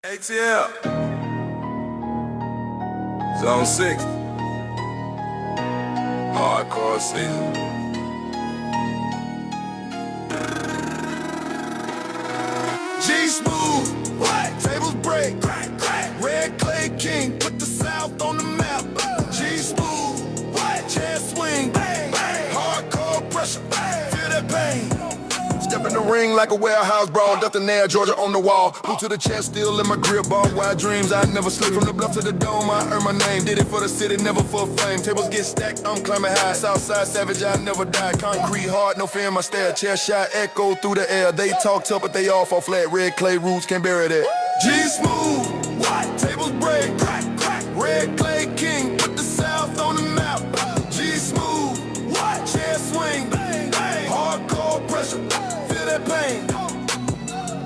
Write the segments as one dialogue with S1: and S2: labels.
S1: ATL, Zone 6, hardcore season. G smooth, what? Tables break, crack, crack. Red clay king, put the South on the map. G smooth, what? Chair swing, bang, bang. Hardcore pressure, bang. Feel that pain. Step in the ring like a warehouse brawl, Dustin Air, Georgia on the wall. Blue to the chest, still in my grip ball. Wild dreams, I never slip from the bluff to the dome. I earn my name, did it for the city, never for fame. Tables get stacked, I'm climbing high. Southside savage, I never die. Concrete hard, no fear in my stare. Chair shot, echo through the air. They talk tough, but they all fall flat. Red clay roots can't bury that. G smooth, what? Tables break, crack, crack. Red clay king, put the South on the map. G smooth, what? Chair swing, bang, bang. Hardcore pressure. Pain.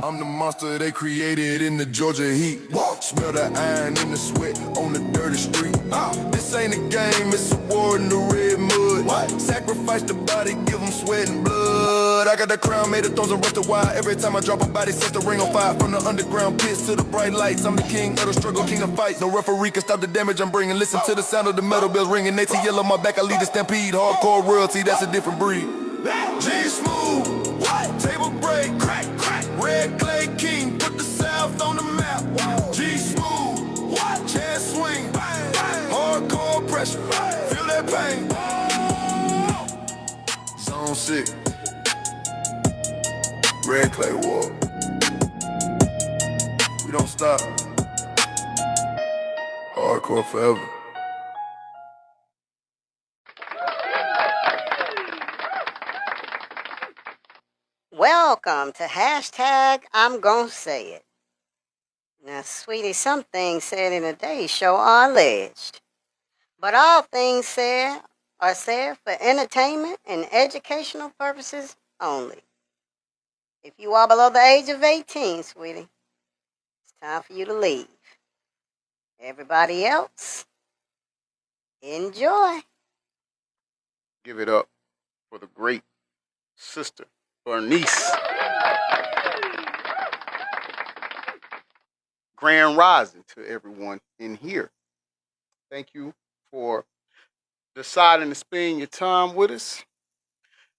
S1: I'm the monster they created in the Georgia heat. Smell the iron in the sweat on the dirty street. This ain't a game, it's a war in the red mud. Sacrifice the body, give them sweat and blood. I got the crown made of thorns and rusted wire. Every time I drop a body, set the ring on fire. From the underground pits to the bright lights, I'm the king of the struggle, king of fights. No referee can stop the damage I'm bringing. Listen to the sound of the metal bells ringing. ATL on my back, I lead the stampede. Hardcore royalty, that's a different breed. G smooth, what? Table break, crack, crack. Red clay king, put the South on the map. G smooth, what? Chair swing, bang, bang. Hardcore pressure, feel that pain. Zone 6, red clay war. We don't stop. Hardcore forever.
S2: Welcome to hashtag I'm Gonna Say It. Now, sweetie, some things said in today's show are alleged, but all things said are said for entertainment and educational purposes only. If you are below the age of 18, sweetie, it's time for you to leave. Everybody else, enjoy.
S3: Give it up for the great sister, Bernice. Grand rising to everyone in here. Thank you for deciding to spend your time with us.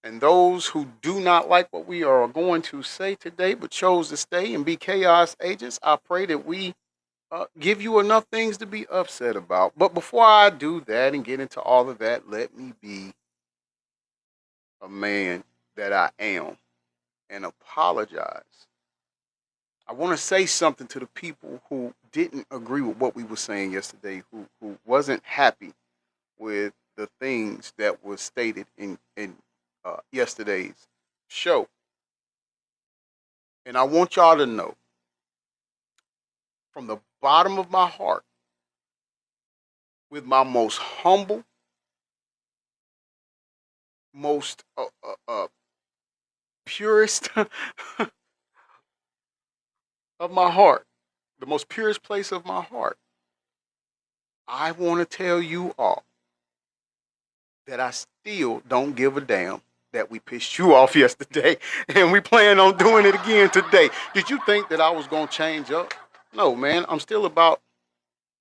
S3: And those who do not like what we are going to say today but chose to stay and be chaos agents, I pray that we give you enough things to be upset about. But before I do that and get into all of that, let me be a man that I am and apologize. I want to say something to the people who didn't agree with what we were saying yesterday, who wasn't happy with the things that was stated in yesterday's show. And I want y'all to know from the bottom of my heart, with my most humble, most purest of my heart, the most purest place of my heart, I want to tell you all that I still don't give a damn that we pissed you off yesterday and we plan on doing it again today. Did you think that I was going to change up? No, man, I'm still about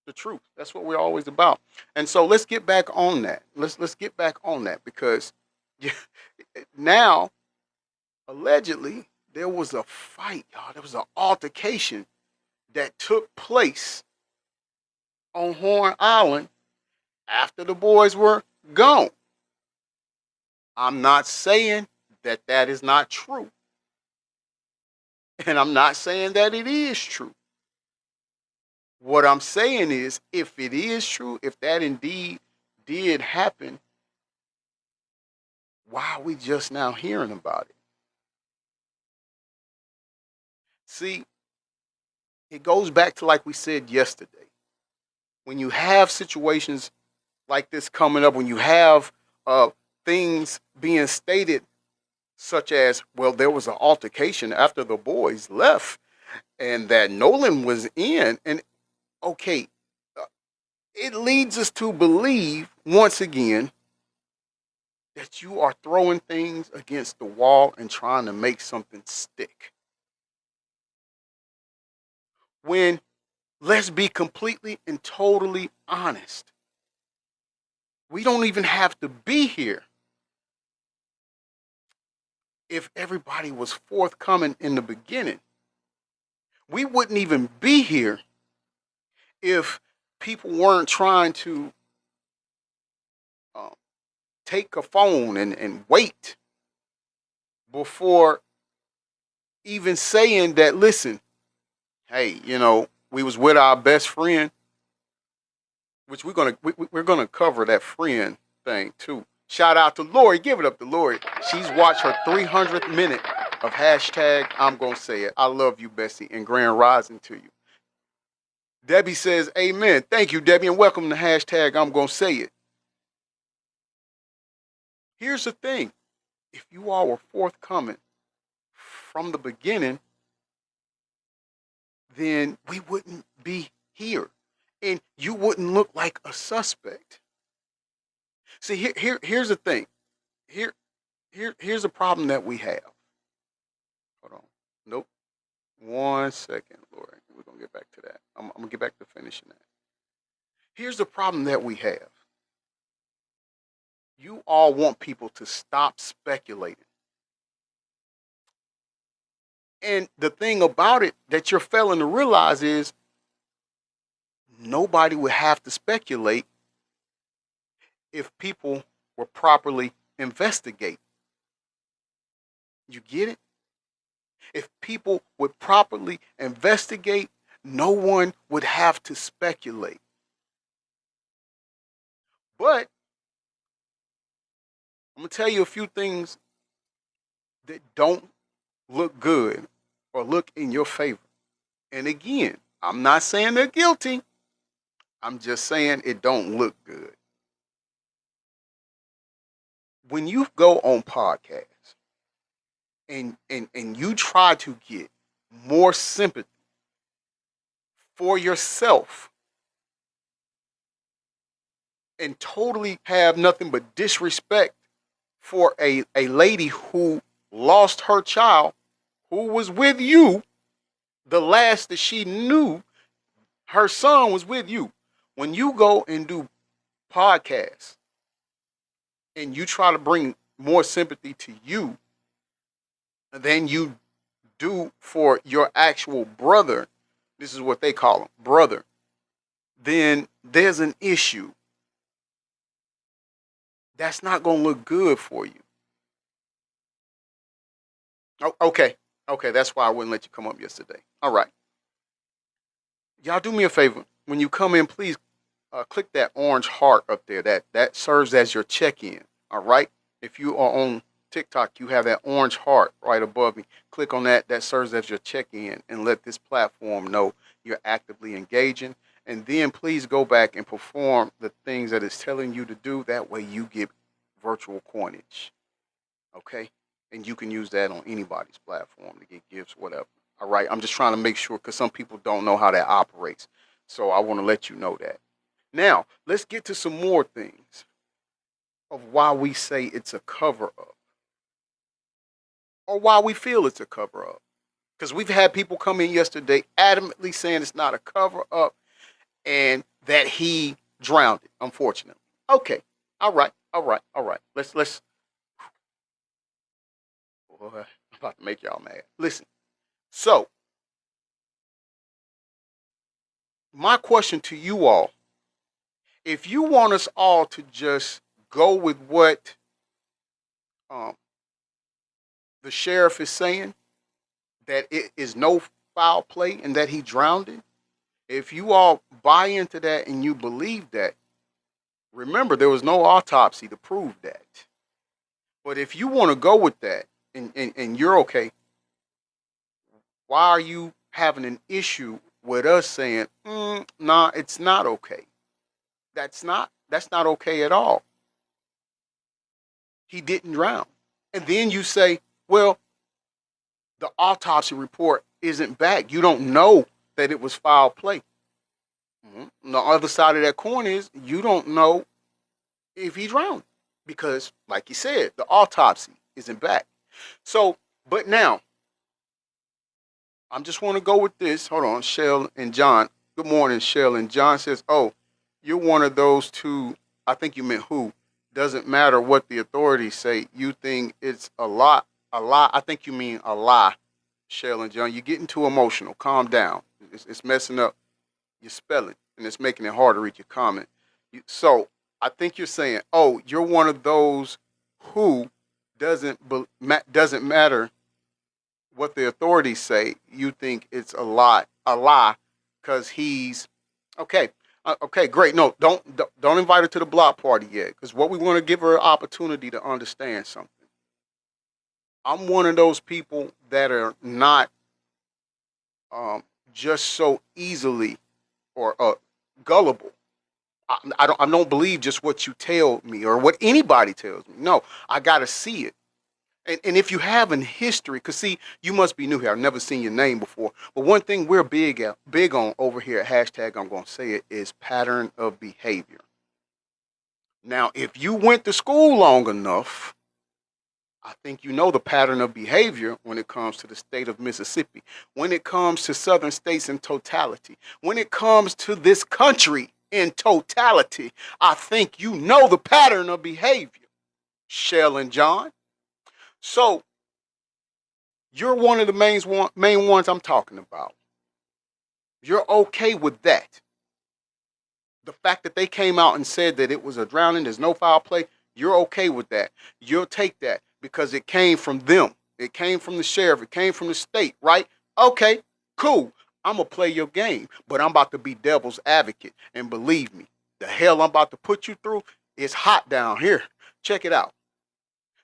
S3: the truth. That's what we're always about. And so let's get back on that. Let's get back on that because now, allegedly, there was a fight, y'all. There was an altercation that took place on Horn Island after the boys were gone. I'm not saying that that is not true. And I'm not saying that it is true. What I'm saying is, if it is true, if that indeed did happen, why are we just now hearing about it? See, it goes back to like we said yesterday. When you have situations like this coming up, when you have things being stated such as, well, there was an altercation after the boys left and that Nolan was in, and okay, it leads us to believe once again that you are throwing things against the wall and trying to make something stick. When let's be completely and totally honest. We don't even have to be here if everybody was forthcoming in the beginning. We wouldn't even be here if people weren't trying to um, take a phone and wait before even saying that, listen, hey, we was with our best friend, which we're gonna cover that friend thing too. Shout out to Lori. Give it up to Lori. She's watched her 300th minute of hashtag I'm gonna say it. I love you, Bessie, and grand rising to you. Debbie says, amen. Thank you, Debbie, and welcome to hashtag I'm gonna say it. Here's the thing. If you all were forthcoming from the beginning, then we wouldn't be here. And you wouldn't look like a suspect. See, here's the thing. Here's a problem that we have. Hold on. Nope. 1 second, Lori. We're gonna get back to that. I'm gonna get back to finishing that. Here's the problem that we have. You all want people to stop speculating. And the thing about it that you're failing to realize is nobody would have to speculate if people were properly investigated. You get it? If people would properly investigate, no one would have to speculate. But I'm going to tell you a few things that don't look good or look in your favor. And again, I'm not saying they're guilty. I'm just saying it don't look good. When you go on podcasts and you try to get more sympathy for yourself and totally have nothing but disrespect for a lady who lost her child, who was with you, the last that she knew, her son was with you. When you go and do podcasts and you try to bring more sympathy to you than you do for your actual brother, this is what they call him, brother, then there's an issue. That's not going to look good for you. Oh, okay. Okay, that's why I wouldn't let you come up yesterday. All right. Y'all do me a favor. When you come in, please click that orange heart up there. That serves as your check-in. All right. If you are on TikTok, you have that orange heart right above me. Click on that. That serves as your check-in and let this platform know you're actively engaging. And then please go back and perform the things that it's telling you to do. That way you get virtual coinage. Okay? And you can use that on anybody's platform to get gifts, whatever. All right? I'm just trying to make sure because some people don't know how that operates. So I want to let you know that. Now, let's get to some more things of why we say it's a cover-up or why we feel it's a cover-up. Because we've had people come in yesterday adamantly saying it's not a cover-up and that he drowned it, unfortunately. Okay. All right. Let's boy, I'm about to make y'all mad. Listen. So, my question to you all, if you want us all to just go with what the sheriff is saying, that it is no foul play and that he drowned it, if you all buy into that and you believe that, remember there was no autopsy to prove that. But if you want to go with that and you're okay, why are you having an issue with us saying, nah, it's not okay? That's not okay at all. He didn't drown. And then you say, well, the autopsy report isn't back. You don't know that it was foul play. The other side of that coin is you don't know if he drowned because, like you said, the autopsy isn't back. So, but now, I just want to go with this. Hold on, Shell and John. Good morning, Shell. And John says, "Oh, you're one of those two. I think you meant who. Doesn't matter what the authorities say. You think it's a lot. A lie. I think you mean a lie, Shell and John. You're getting too emotional. Calm down. It's messing up your spelling, and it's making it hard to read your comment. So I think you're saying, oh, you're one of those who doesn't matter what the authorities say. You think it's a lie, because he's okay. Okay, great. No, don't invite her to the block party yet, because what we want to give her an opportunity to understand something. I'm one of those people that are not just so easily or gullible. I don't believe just what you tell me or what anybody tells me. No, I got to see it. And if you have an history, because see, you must be new here. I've never seen your name before. But one thing we're big on over here at hashtag, I'm going to say it, is pattern of behavior. Now, if you went to school long enough, I think you know the pattern of behavior when it comes to the state of Mississippi, when it comes to southern states in totality, when it comes to this country in totality. I think you know the pattern of behavior, Shell and John. So you're one of the main ones I'm talking about. You're okay with that. The fact that they came out and said that it was a drowning, there's no foul play, you're okay with that. You'll take that because it came from them. It came from the sheriff. It came from the state, right? Okay, cool. I'm going to play your game, but I'm about to be devil's advocate. And believe me, the hell I'm about to put you through is hot down here. Check it out.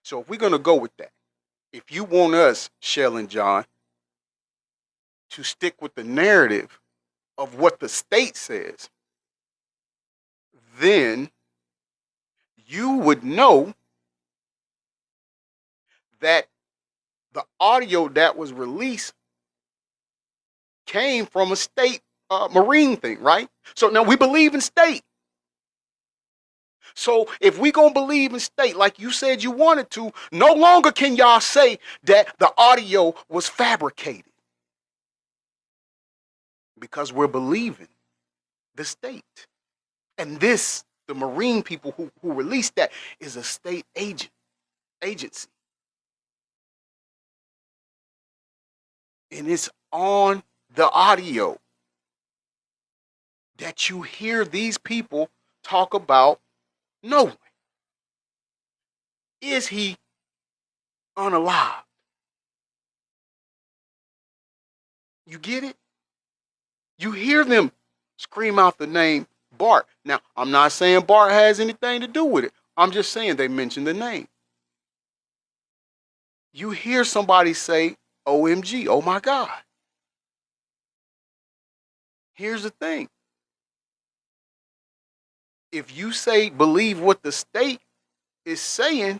S3: So if we're going to go with that, if you want us, Shell and John, to stick with the narrative of what the state says, then you would know that the audio that was released came from a state marine thing, right? So now we believe in state. So if we gonna believe in state like you said you wanted to, no longer can y'all say that the audio was fabricated, because we're believing the state. And this, the marine people who released that, is a state agency. And it's on the audio that you hear these people talk about Nolan. Is he unalive? You get it? You hear them scream out the name Bart. Now, I'm not saying Bart has anything to do with it. I'm just saying they mentioned the name. You hear somebody say, OMG, oh my God. Here's the thing. If you say believe what the state is saying,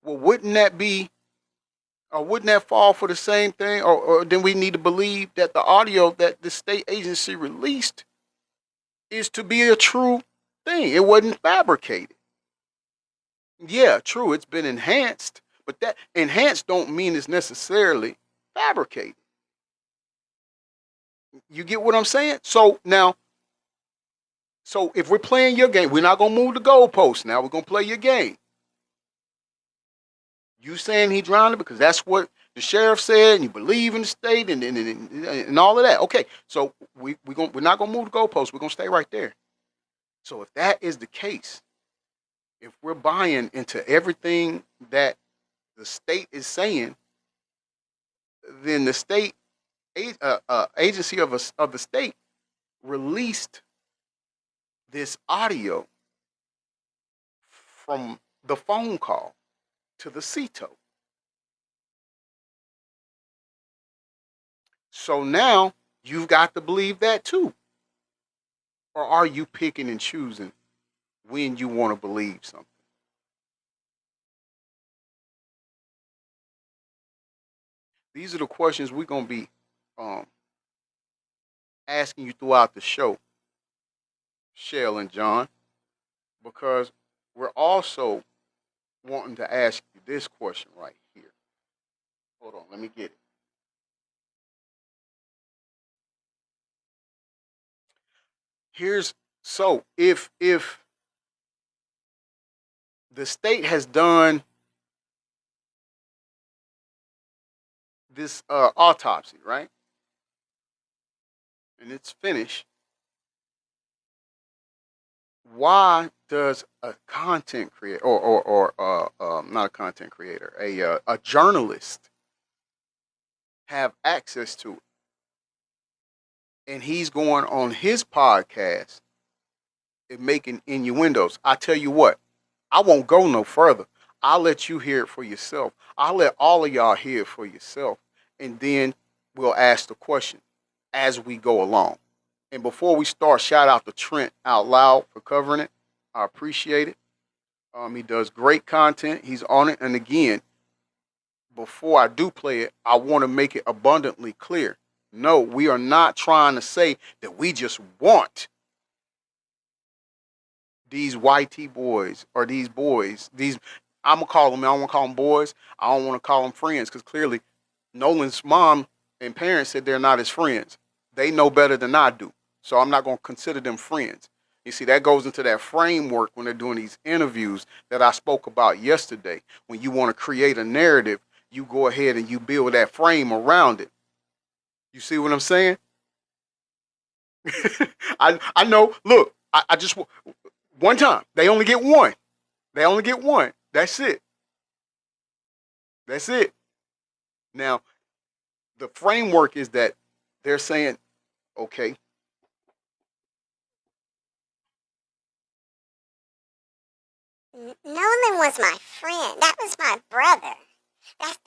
S3: well, wouldn't that be, or wouldn't that fall for the same thing? Or then we need to believe that the audio that the state agency released is to be a true thing. It wasn't fabricated. Yeah, true, it's been enhanced, but that enhanced don't mean it's necessarily fabricated. You get what I'm saying? So now, so if we're playing your game, we're not gonna move the goalposts now. We're gonna play your game. You saying he drowned because that's what the sheriff said, and you believe in the state and all of that. Okay, so we're not gonna move the goalposts. We're gonna stay right there. So if that is the case, if we're buying into everything that the state is saying, then the state agency of the state released this audio from the phone call to the CETO. So now you've got to believe that too. Or are you picking and choosing when you want to believe something? These are the questions we're going to be um, asking you throughout the show, Shell and John, because we're also wanting to ask you this question right here. Hold on, let me get it. Here's so if the state has done this autopsy, right? And it's finished. Why does a content creator or not a content creator, a journalist have access to it? And he's going on his podcast and making innuendos. I tell you what, I won't go no further. I'll let you hear it for yourself. I'll let all of y'all hear it for yourself. And then we'll ask the question as we go along. And before we start, shout out to Trent out loud for covering it. I appreciate it. He does great content. He's on it. And again, before I do play it, I want to make it abundantly clear. No, we are not trying to say that we just want these YT boys or these boys. I'm gonna call them. I don't want to call them boys. I don't want to call them friends because clearly, Nolan's mom and parents said they're not his friends. They know better than I do, so I'm not gonna consider them friends. You see, that goes into that framework when they're doing these interviews that I spoke about yesterday. When you want to create a narrative, you go ahead and you build that frame around it. You see what I'm saying? I know. Look, I just one time. They only get one. They only get one. That's it. That's it. Now, the framework is that they're saying, okay,
S4: Nolan was my friend. That was my brother.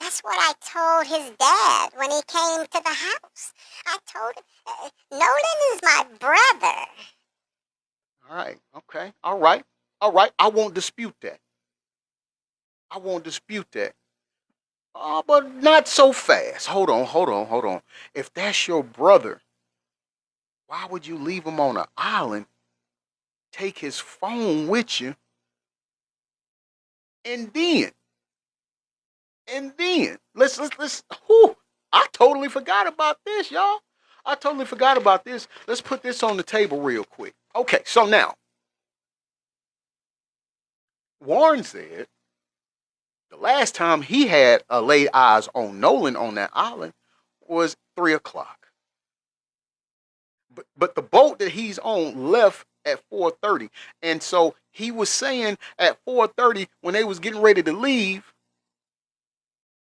S4: That's what I told his dad when he came to the house. I told him, Nolan is my brother.
S3: all right, okay, all right, all right. I won't dispute that. I won't dispute that. But not so fast. Hold on, hold on, hold on. If that's your brother, why would you leave him on an island, take his phone with you, and then let's whew, I totally forgot about this, y'all. I totally forgot about this. Let's put this on the table real quick. Okay, so now Warren said the last time he had laid eyes on Nolan on that island was 3 o'clock. But the boat that he's on left at 4:30, and so he was saying at 4:30 when they was getting ready to leave,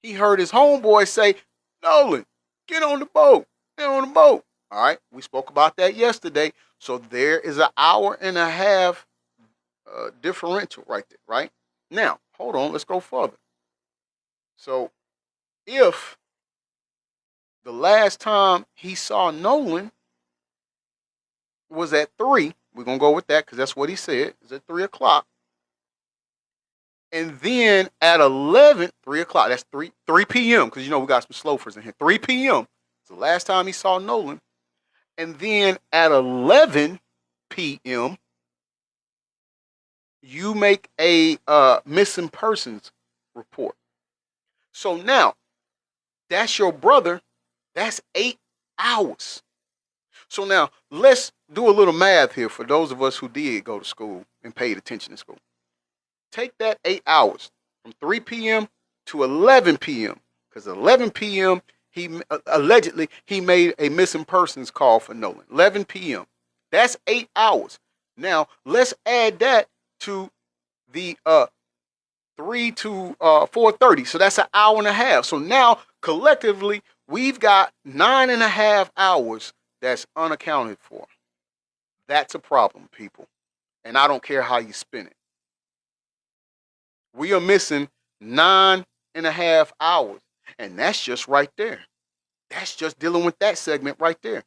S3: he heard his homeboy say, "Nolan, get on the boat, get on the boat." All right, we spoke about that yesterday. So there is an hour and a half differential right there, right? Now, hold on, let's go further. So if the last time he saw Nolan was at 3, we're gonna go with that because that's what he said. It's at 3 o'clock. And then at 11, 3 o'clock, that's 3 p.m. because we got some slowfers in here. 3 p.m. It's the last time he saw Nolan. And then at 11 p.m., you make a missing persons report. So now, that's your brother. That's 8 hours. So now, let's do a little math here for those of us who did go to school and paid attention in school. Take that 8 hours from 3 p.m. to 11 p.m. because 11 p.m. he allegedly he made a missing persons call for Nolan. 11 p.m. That's 8 hours. Now let's add that to the 3 to 4:30. So that's an hour and a half. So now collectively we've got 9.5 hours that's unaccounted for. That's a problem, people. And I don't care how you spin it. We are missing 9.5 hours. And that's just right there. That's just dealing with that segment right there.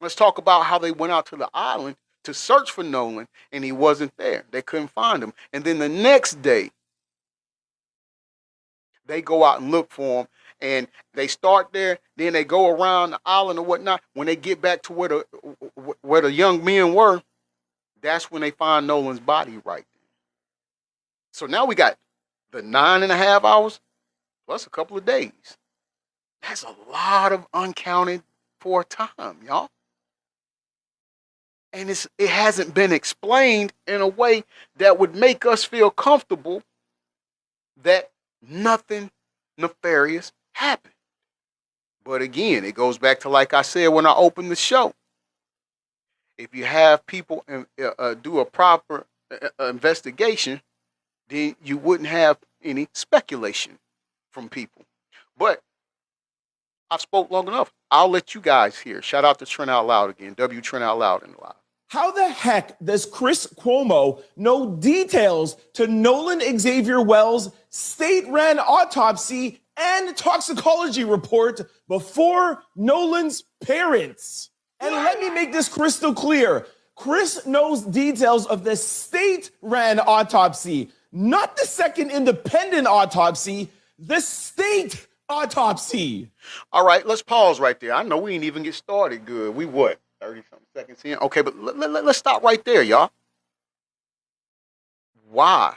S3: Let's talk about how they went out to the island to search for Nolan and he wasn't there. They couldn't find him. And then the next day, they go out and look for him. And they start there, then they go around the island or whatnot. When they get back to where the young men were, that's when they find Nolan's body right there. So now we got the 9.5 hours plus a couple of days. That's a lot of uncounted for time, y'all. and it hasn't been explained in a way that would make us feel comfortable that nothing nefarious happened. But again, it goes back to, like I said when I opened the show, if you have people do a proper investigation, then you wouldn't have any speculation from people. But I've spoke long enough. I'll let you guys hear. Shout out to Trent Out Loud again. W Trent Out Loud in the live.
S5: How the heck does Chris Cuomo know details to Nolan Xavier Wells' state-ran autopsy and toxicology report before Nolan's parents? And let me make this crystal clear. Chris knows details of the state-ran autopsy, not the second independent autopsy, the state autopsy.
S3: All right, let's pause right there. I know we ain't even get started good. We what, 30-something seconds in? Okay, but let's stop right there, y'all. Why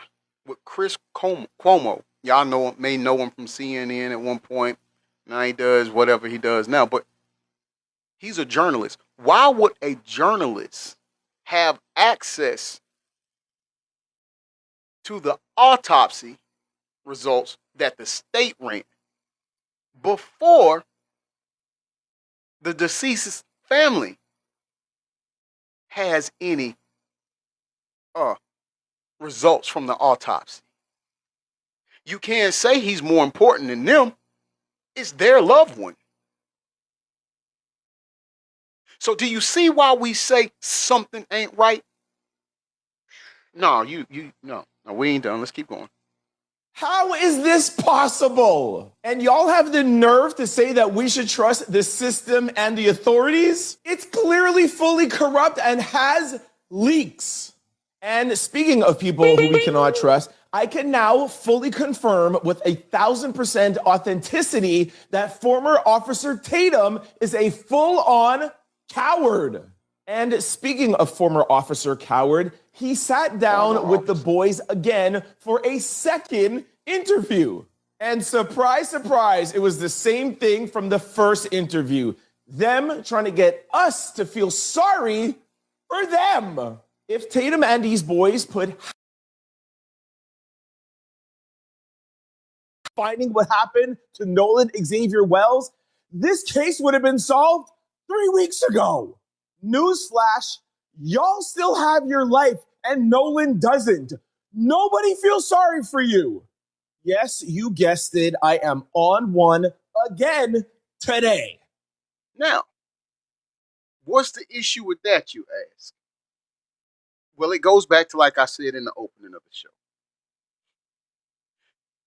S3: would Chris Cuomo, y'all may know him from CNN at one point. Now he does whatever he does now, but he's a journalist. Why would a journalist have access to the autopsy results that the state ran before the deceased's family has any results from the autopsy? You can't say he's more important than them. It's their loved one. So do you see why we say something ain't right? No, no, we ain't done. Let's keep going.
S5: How is this possible? And y'all have the nerve to say that we should trust the system and the authorities? It's clearly fully corrupt and has leaks. And speaking of people who we cannot trust, I can now fully confirm with 1,000% authenticity that former Officer Tatum is a full-on coward. And speaking of former Officer Coward, he sat down with the boys again for a second interview. And surprise, surprise, it was the same thing from the first interview. Them trying to get us to feel sorry for them. If Tatum and these boys put finding what happened to Nolan Xavier Wells, this case would have been solved 3 weeks ago. Newsflash, y'all still have your life and Nolan doesn't. Nobody feels sorry for you. Yes, you guessed it. I am on one again today.
S3: Now, what's the issue with that, you ask? Well, it goes back to, like I said in the opening of the show.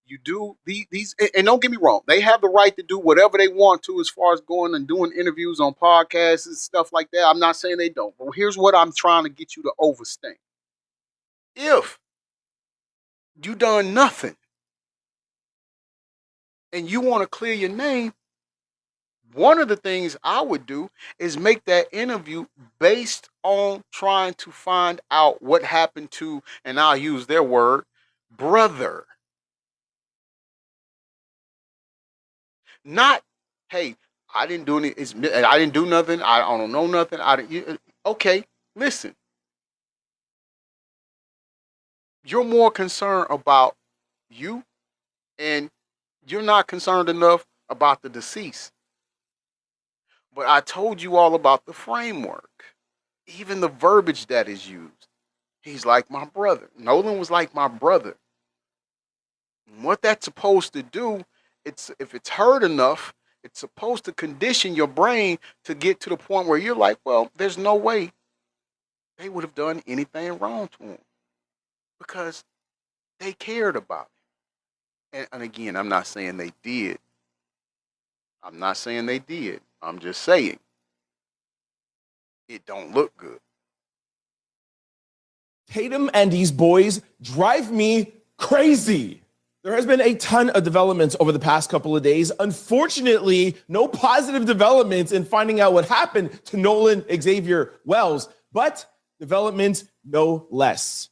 S3: You do these, and don't get me wrong, they have the right to do whatever they want to as far as going and doing interviews on podcasts and stuff like that. I'm not saying they don't, but here's what I'm trying to get you to overstand. If you done nothing and you want to clear your name, one of the things I would do is make that interview based on trying to find out what happened to, and I'll use their word, brother. Not, hey, I didn't do any. I didn't do nothing. I don't know nothing. Okay, listen. You're more concerned about you, and you're not concerned enough about the deceased. But I told you all about the framework, even the verbiage that is used. He's like my brother. Nolan was like my brother. And what that's supposed to do, if it's heard enough, it's supposed to condition your brain to get to the point where you're like, well, there's no way they would have done anything wrong to him because they cared about it. And again, I'm not saying they did. I'm not saying they did. I'm just saying it don't look good.
S5: Tatum and these boys drive me crazy. There has been a ton of developments over the past couple of days. Unfortunately, no positive developments in finding out what happened to Nolan Xavier Wells, but developments no less.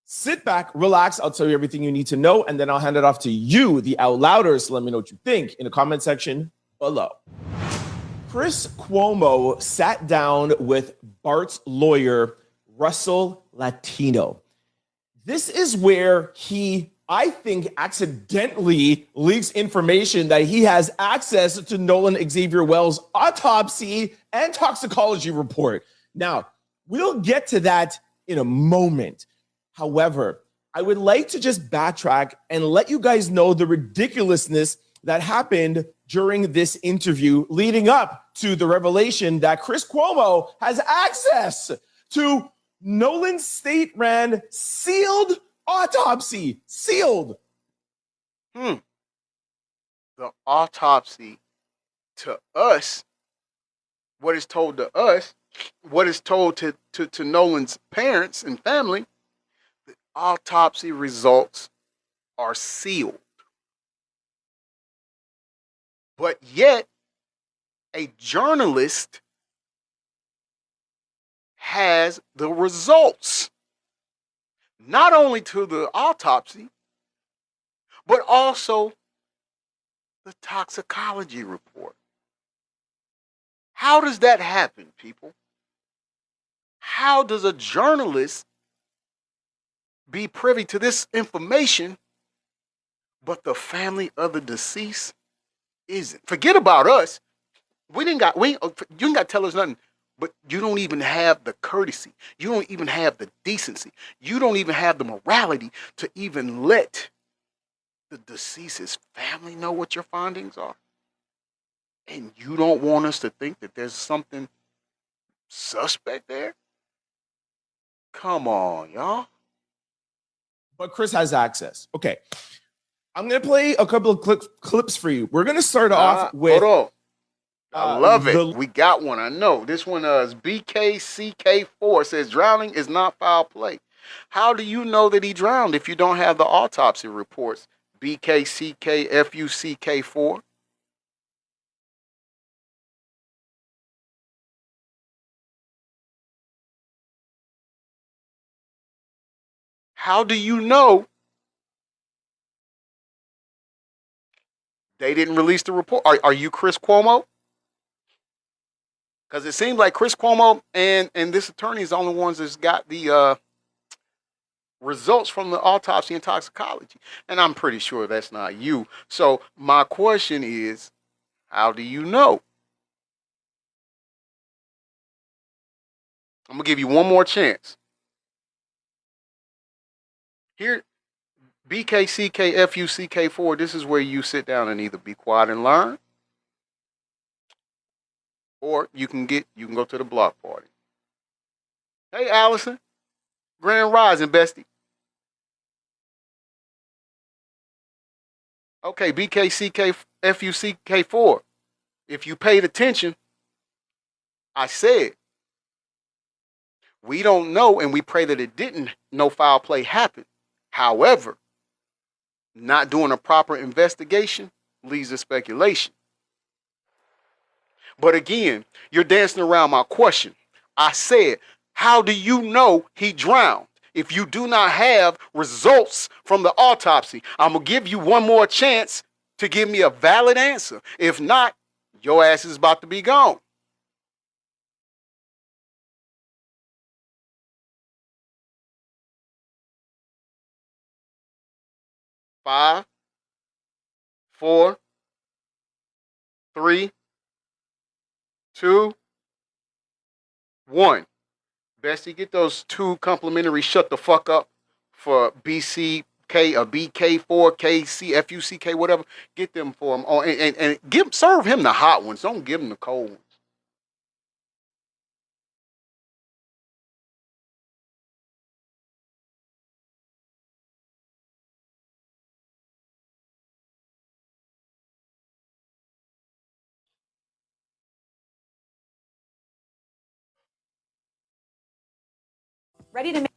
S5: Sit back, relax. I'll tell you everything you need to know, and then I'll hand it off to you, the Out Louders. Let me know what you think in the comment section below. Chris Cuomo sat down with Bart's lawyer, Russell Latino. This is where he, I think, accidentally leaks information that he has access to Nolan Xavier Wells' autopsy and toxicology report. Now, we'll get to that in a moment. However, I would like to just backtrack and let you guys know the ridiculousness that happened during this interview leading up to the revelation that Chris Cuomo has access to Nolan's state-ran sealed autopsy. Sealed.
S3: The autopsy to us, what is told to us, what is told to Nolan's parents and family, the autopsy results are sealed. But yet, a journalist has the results, not only to the autopsy, but also the toxicology report. How does that happen, people? How does a journalist be privy to this information, but the family of the deceased isn't? Forget about us. You ain't got to tell us nothing. But you don't even have the courtesy. You don't even have the decency. You don't even have the morality to even let the deceased's family know what your findings are. And you don't want us to think that there's something suspect there? Come on, y'all.
S5: But Chris has access. Okay. I'm going to play a couple of clips for you. We're going to start off with...
S3: Hold on. I love it. We got one. I know. This one is BKCK4 says drowning is not foul play. How do you know that he drowned if you don't have the autopsy reports? BKCKFUCK4. How do you know they didn't release the report? Are you Chris Cuomo? Because it seems like Chris Cuomo and this attorney is the only ones that's got the results from the autopsy and toxicology. And I'm pretty sure that's not you. So my question is, how do you know? I'm going to give you one more chance. Here, BKCKFUCK4, this is where you sit down and either be quiet and learn, or you can go to the block party. Hey, Allison. Grand Rising, bestie. Okay, BKCKFUCK4. If you paid attention, I said, we don't know, and we pray that it didn't, no foul play happen. However, not doing a proper investigation leads to speculation. But again, you're dancing around my question. I said, how do you know he drowned if you do not have results from the autopsy? I'm going to give you one more chance to give me a valid answer. If not, your ass is about to be gone. 5, 4, 3, 2, 1. Bestie, get those 2 complimentary shut the fuck up for BCK or BK4, KC, FUCK, whatever. Get them for him. Oh, and serve him the hot ones. Don't give him the cold ones.
S6: Ready to make.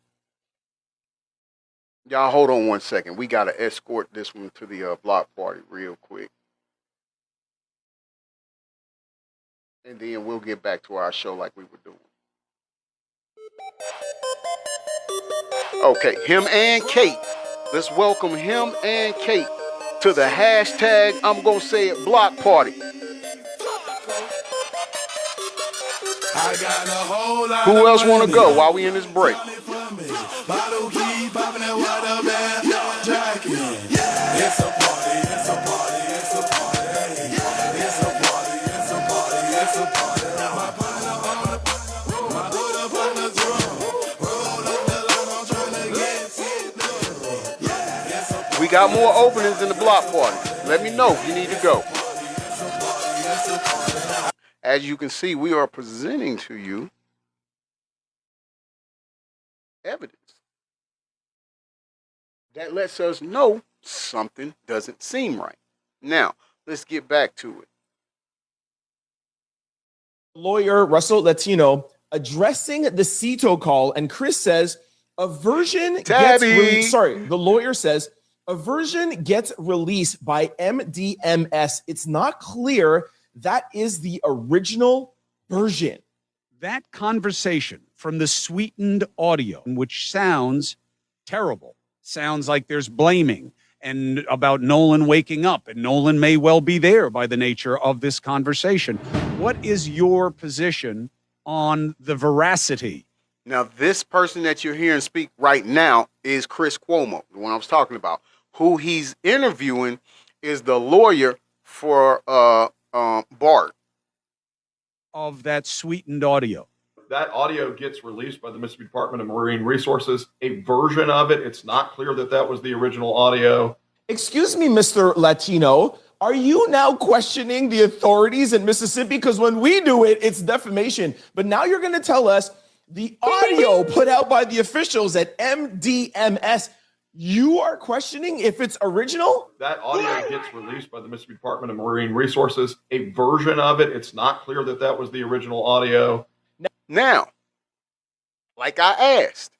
S3: Y'all hold on one second. We got to escort this one to the block party real quick. And then we'll get back to our show like we were doing. Okay, him and Kate. Let's welcome him and Kate to the hashtag, I'm going to say it, block party.
S1: I got a whole lot
S3: Who
S1: of
S3: else want to
S1: money.
S3: go while we in this break?
S1: Bottle keep popping that water man jacking. It's a party, it's a party, it's a party. It's a party, it's a party, it's a party. Now I put it up on the put up on the drum. Roll up the line, I'm trying to get it done.
S3: We got more openings in the block party. Let me know if you need to go. As you can see, we are presenting to you evidence that lets us know something doesn't seem right. Now, let's get back to it.
S5: Lawyer Russell Latino addressing the CETO call, and Chris says a version gets released. Sorry, the lawyer says a version gets released by MDMS. It's not clear that is the original version.
S7: That conversation from the sweetened audio, which sounds terrible, sounds like there's blaming and about Nolan waking up, and Nolan may well be there by the nature of this conversation. What is your position on the veracity?
S3: Now, this person that you're hearing speak right now is Chris Cuomo, the one I was talking about. Who he's interviewing is the lawyer for Bart.
S7: Of that sweetened audio.
S8: That audio gets released by the Mississippi Department of Marine Resources. A version of it, it's not clear that that was the original audio.
S5: Excuse me, Mr. Latino. Are you now questioning the authorities in Mississippi? Because when we do it, it's defamation. But now you're going to tell us the audio put out by the officials at MDMS, you are questioning if it's original?
S8: That audio gets released by the Mississippi Department of Marine Resources. A version of it, it's not clear that that was the original audio.
S3: Now, like I asked,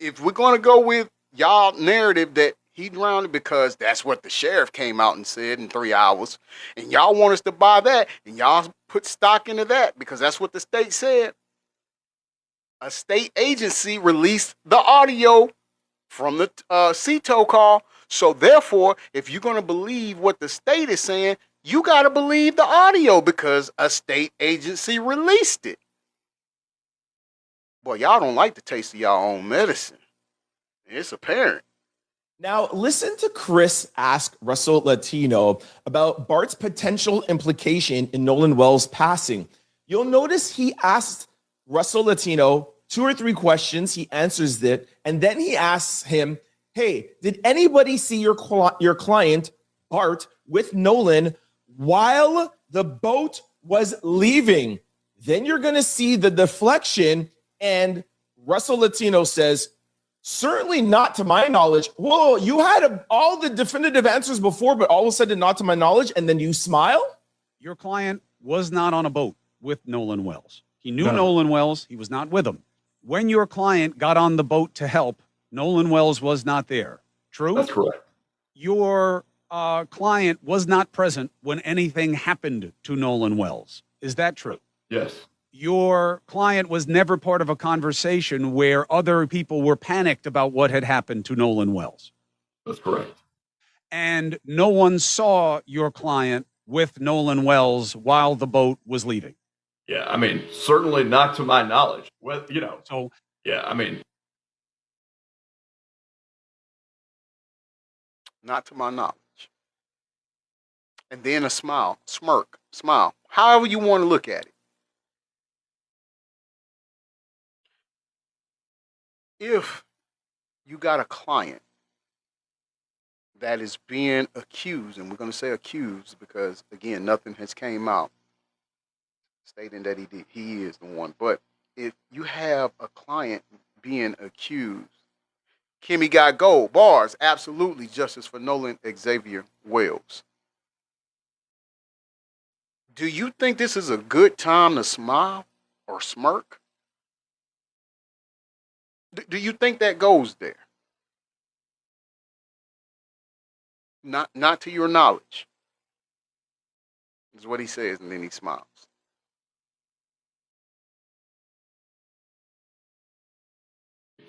S3: if we're going to go with y'all narrative that he drowned because that's what the sheriff came out and said in 3 hours, and y'all want us to buy that, and y'all put stock into that because that's what the state said, a state agency released the audio from the CETO call. So therefore, if you're going to believe what the state is saying, you got to believe the audio because a state agency released it. Boy, y'all don't like the taste of y'all own medicine. It's apparent.
S5: Now, listen to Chris ask Russell Latino about Bart's potential implication in Nolan Wells' passing. You'll notice he asked Russell Latino 2 or 3 questions. He answers it, and then he asks him, hey, did anybody see your client, Bart, with Nolan while the boat was leaving? Then you're going to see the deflection, and Russell Latino says, certainly not to my knowledge. Whoa, you had all the definitive answers before, but all of a sudden not to my knowledge, and then you smile?
S7: Your client was not on a boat with Nolan Wells. He knew Nolan Wells. He was not with him. When your client got on the boat to help, Nolan Wells was not there. True?
S8: That's correct.
S7: Your client was not present when anything happened to Nolan Wells. Is that true?
S8: Yes.
S7: Your client was never part of a conversation where other people were panicked about what had happened to Nolan Wells.
S8: That's correct.
S7: And no one saw your client with Nolan Wells while the boat was leaving.
S8: Yeah, I mean, certainly not to my knowledge. Well, you know,
S7: So
S8: yeah, I mean,
S3: Not to my knowledge. And then a smile, smirk, smile, however you want to look at it. If you got a client that is being accused, and we're going to say accused because, again, nothing has came out stating that he is the one. But if you have a client being accused, Kimmy got gold, bars, absolutely justice for Nolan Xavier Wells. Do you think this is a good time to smile or smirk? Do you think that goes there? Not to your knowledge, is what he says, and then he smiles.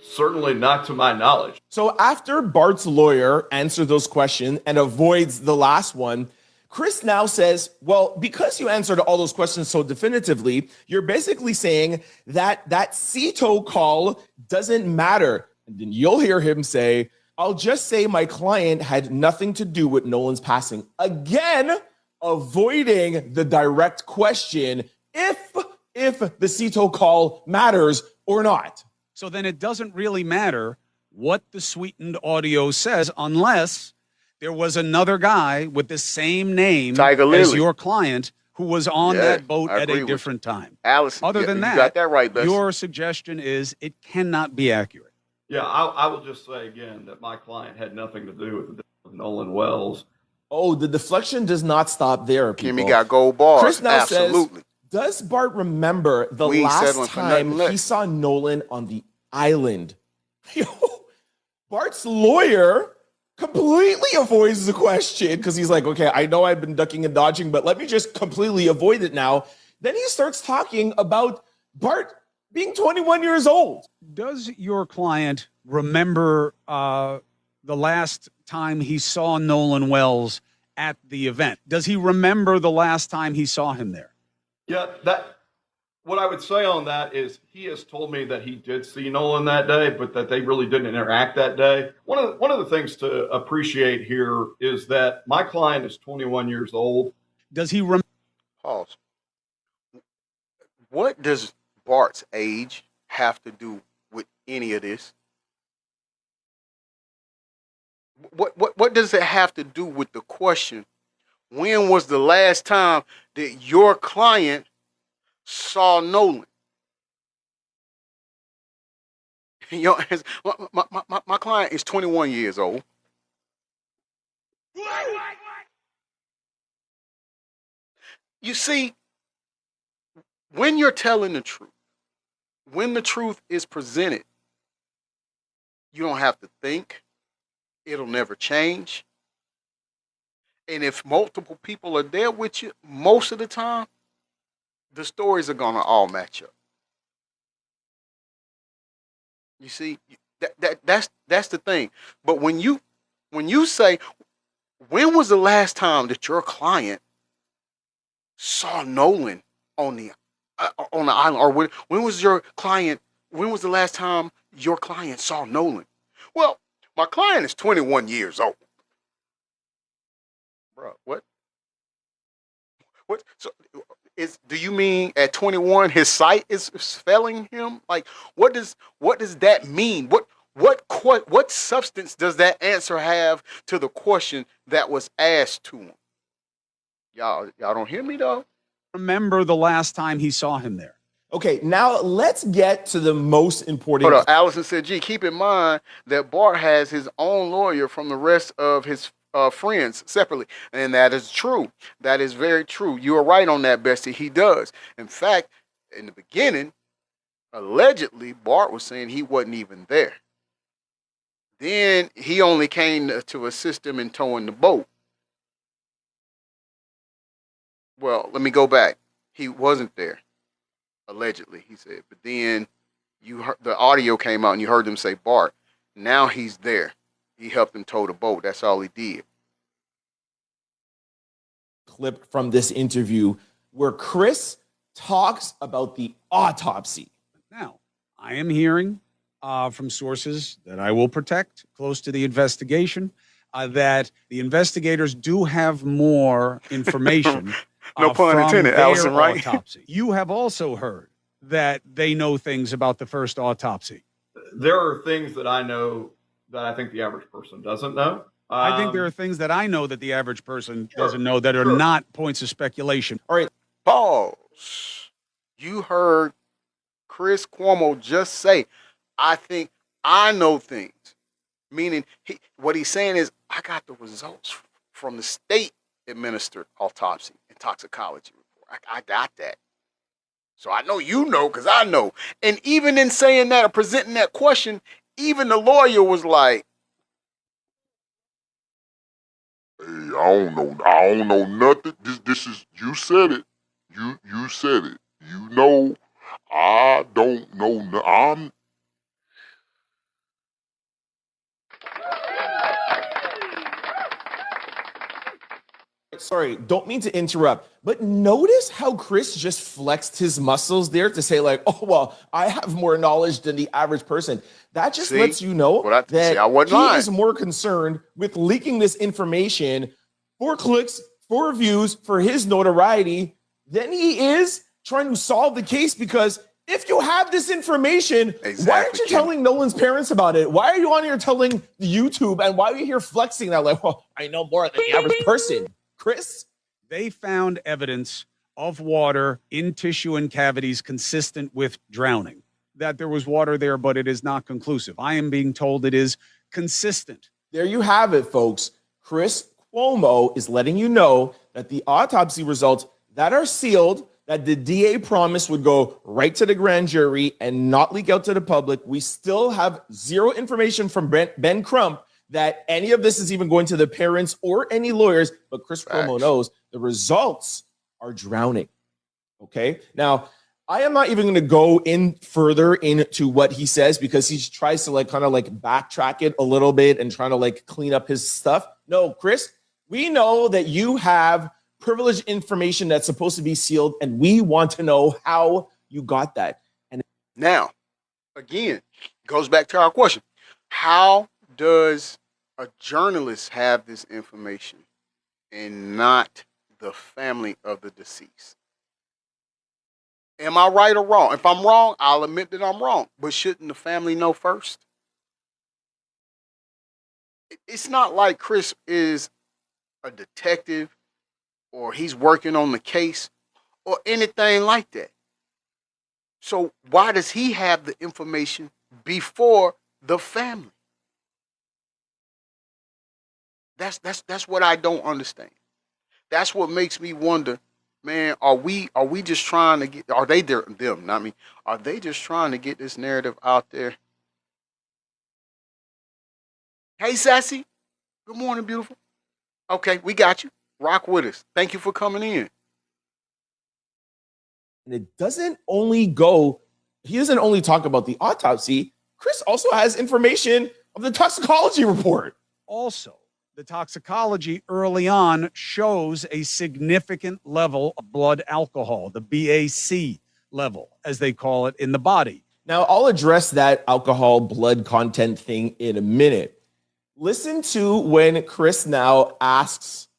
S8: certainly not to my knowledge.
S5: So after Bart's lawyer answers those questions and avoids the last one, Chris now says, well, because you answered all those questions so definitively, you're basically saying that that CETO call doesn't matter. And then you'll hear him say, I'll just say my client had nothing to do with Nolan's passing. Again, avoiding the direct question if the CETO call matters or not.
S7: So then it doesn't really matter what the sweetened audio says unless there was another guy with the same name
S3: Tiger
S7: as
S3: Lily.
S7: your client who was on
S3: Yeah,
S7: that boat
S3: I
S7: at
S3: agree
S7: a
S3: with
S7: different time.
S3: Allison,
S7: Other than
S3: you
S7: that,
S3: got that right, Bessie.
S7: your suggestion is it cannot be accurate.
S8: Yeah, I will just say again that my client had nothing to do with the death of Nolan Wells.
S5: Oh, the deflection does not stop there, people.
S3: Kimmy got gold bars.
S5: Chris now
S3: Absolutely.
S5: says, does Bart remember the
S3: We ain't
S5: last
S3: settling for nothing
S5: time
S3: less.
S5: he saw Nolan on the island? Yo, Bart's lawyer completely avoids the question because he's like, okay, I know I've been ducking and dodging, but let me just completely avoid it now. Then he starts talking about Bart being 21 years old.
S7: Does your client remember the last time he saw Nolan Wells at the event? Does he remember the last time he saw him there?
S8: Yeah, what I would say on that is he has told me that he did see Nolan that day, but that they really didn't interact that day. One of the things to appreciate here is that my client is 21 years old.
S7: Does he remember?
S3: Pause. What does Bart's age have to do with any of this? What does it have to do with the question? When was the last time that your client saw Nolan? You know, my client is 21 years old. You see, when you're telling the truth, when the truth is presented, you don't have to think. It'll never change. And if multiple people are there with you, most of the time, the stories are gonna all match up. You see, that's the thing. But when you say, when was the last time that your client saw Nolan on the island, or when was your client? When was the last time your client saw Nolan? Well, my client is 21 years old. Bro, what? What? So, do you mean at 21 his sight is failing him? Like, what does that mean? What substance does that answer have to the question that was asked to him? Y'all don't hear me though.
S7: Remember the last time he saw him there?
S5: Okay, now let's get to the most important.
S3: Hold on. Allison said, "Gee, keep in mind that Bart has his own lawyer from the rest of his friends separately," and that is true. That is very true. You are right on that, Bessie. He does. In fact, in the beginning, allegedly, Bart was saying he wasn't even there. Then he only came to assist him in towing the boat. Well, let me go back. He wasn't there. Allegedly, he said. But then the audio came out and you heard them say Bart. Now he's there. He helped him tow the boat. That's all he did.
S5: Clip from this interview where Chris talks about the autopsy.
S7: Now, I am hearing from sources that I will protect close to the investigation that the investigators do have more information.
S3: No pun intended, Allison, right?
S7: Autopsy. You have also heard that they know things about the first autopsy.
S8: There are things that I know that I think the average person doesn't know.
S7: I think there are things that I know that the average person doesn't know that are not points of speculation.
S5: All right.
S3: Pause. You heard Chris Cuomo just say, I think I know things. Meaning, what he's saying is, I got the results from the state administered autopsy and toxicology report. I got that. So I know you know because I know. And even in saying that or presenting that question, even the lawyer was like,
S9: "Hey, I don't know nothing. This is, you said it. You said it. You know, I don't know. I'm."
S5: sorry, don't mean to interrupt, but notice how Chris just flexed his muscles there to say like, oh, well, I have more knowledge than the average person. That just lets you know that
S3: I wasn't
S5: he
S3: lying.
S5: is more concerned with leaking this information for clicks, for views, for his notoriety than he is trying to solve the case. Because if you have this information, why aren't you telling Nolan's parents about it? Why are you on here telling YouTube? And why are you here flexing that like, well, I know more than the average person? Chris?
S7: They found evidence of water in tissue and cavities consistent with drowning. That there was water there, but it is not conclusive. I am being told it is consistent.
S5: There you have it, folks. Chris Cuomo is letting you know that the autopsy results that are sealed, that the DA promised would go right to the grand jury and not leak out to the public. We still have zero information from Ben Crump that any of this is even going to the parents or any lawyers, but Chris Cuomo knows the results are drowning. Okay? Now, I am not even going to go in further into what he says because he tries to like kind of like backtrack it a little bit and trying to like clean up his stuff. No, Chris, we know that you have privileged information that's supposed to be sealed, and we want to know how you got that. And
S3: now, again, goes back to our question. How does a journalist have this information and not the family of the deceased? Am I right or wrong? If I'm wrong, I'll admit that I'm wrong. But shouldn't the family know first? It's not like Chris is a detective or he's working on the case or anything like that. So why does he have the information before the family? That's what I don't understand. That's what makes me wonder, man, are we just trying to get, are they them, not me, are they just trying to get this narrative out there? Hey, Sassy. Good morning, beautiful. Okay, we got you. Rock with us. Thank you for coming in.
S5: And it doesn't only go, he doesn't only talk about the autopsy. Chris also has information of the toxicology report.
S7: Also, the toxicology early on shows a significant level of blood alcohol, the BAC level, as they call it in the body.
S5: Now, I'll address that alcohol blood content thing in a minute. Listen to when Chris now asks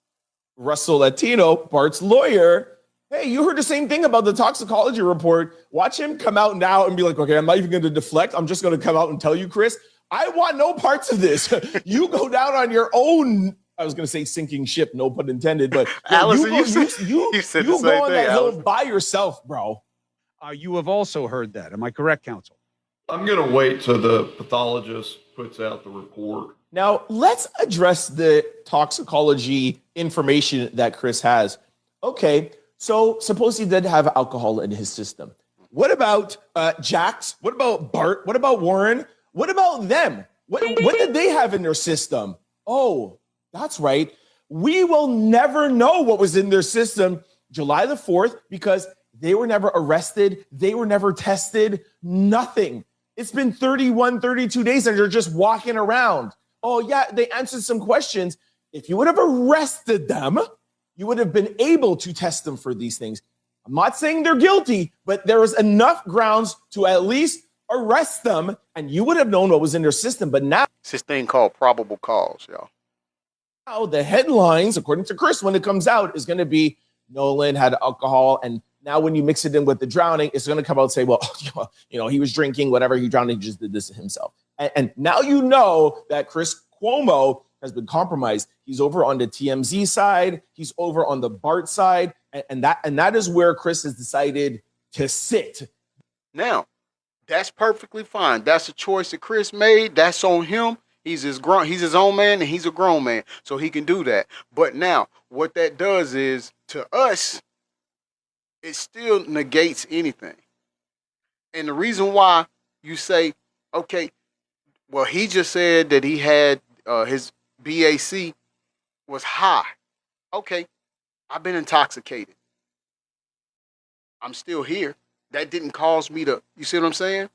S5: Russell Latino, Bart's lawyer, hey, you heard the same thing about the toxicology report. Watch him come out now and be like, okay, I'm not even going to deflect. I'm just going to come out and tell you, Chris, I want no parts of this. You go down on your own. I was going to say sinking ship, no pun intended, but
S3: Allison,
S5: you go on that hill by yourself, bro.
S7: You have also heard that. Am I correct, counsel?
S8: I'm going to wait till the pathologist puts out the report.
S5: Now, let's address the toxicology information that Chris has. Okay, so suppose he did have alcohol in his system. What about Jax? What about Bart? What about Warren? What about them? What did they have in their system? Oh, that's right. We will never know what was in their system July the 4th because they were never arrested. They were never tested. Nothing. It's been 31, 32 days and they're just walking around. Oh, yeah, they answered some questions. If you would have arrested them, you would have been able to test them for these things. I'm not saying they're guilty, but there was enough grounds to at least arrest them, and you would have known what was in their system. But now,
S3: It's this thing called probable cause, y'all.
S5: now the headlines, according to Chris, when it comes out, is going to be Nolan had alcohol, and now when you mix it in with the drowning, it's going to come out and say, well, you know, he was drinking, whatever, he drowned, he just did this to himself. And now you know that Chris Cuomo has been compromised. He's over on the TMZ side. He's over on the Bart side. And that is where Chris has decided to sit.
S3: Now, that's perfectly fine. That's a choice that Chris made. That's on him. He's his own man, and he's a grown man, so he can do that. But now, what that does is, to us, it still negates anything. And the reason why you say, okay, well, he just said that he had his BAC was high. Okay, I've been intoxicated. I'm still here. That didn't cause me to, you see what I'm saying?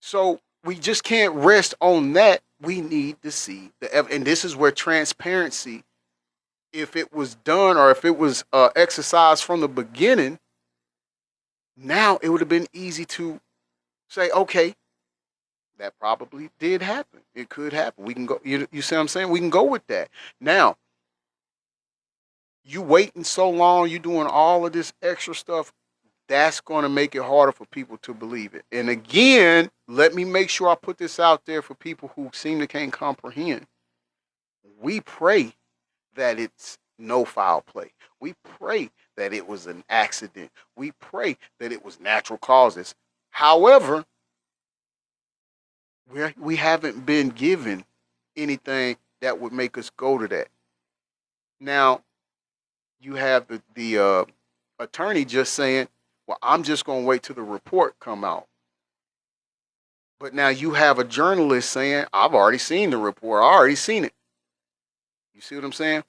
S3: So we just can't rest on that. We need to see the evidence. And this is where transparency if it was done or if it was exercised from the beginning, now it would have been easy to say, okay, that probably did happen. It could happen. We can go. You see what I'm saying? We can go with that. Now, you waiting so long, you doing all of this extra stuff. That's going to make it harder for people to believe it. And again, let me make sure I put this out there for people who seem to can't comprehend. We pray that it's no foul play. We pray that it was an accident. We pray that it was natural causes. However, we haven't been given anything that would make us go to that. Now, you have the attorney just saying, well, I'm just going to wait till the report come out. But now you have a journalist saying, I've already seen the report. I already seen it. You see what I'm saying?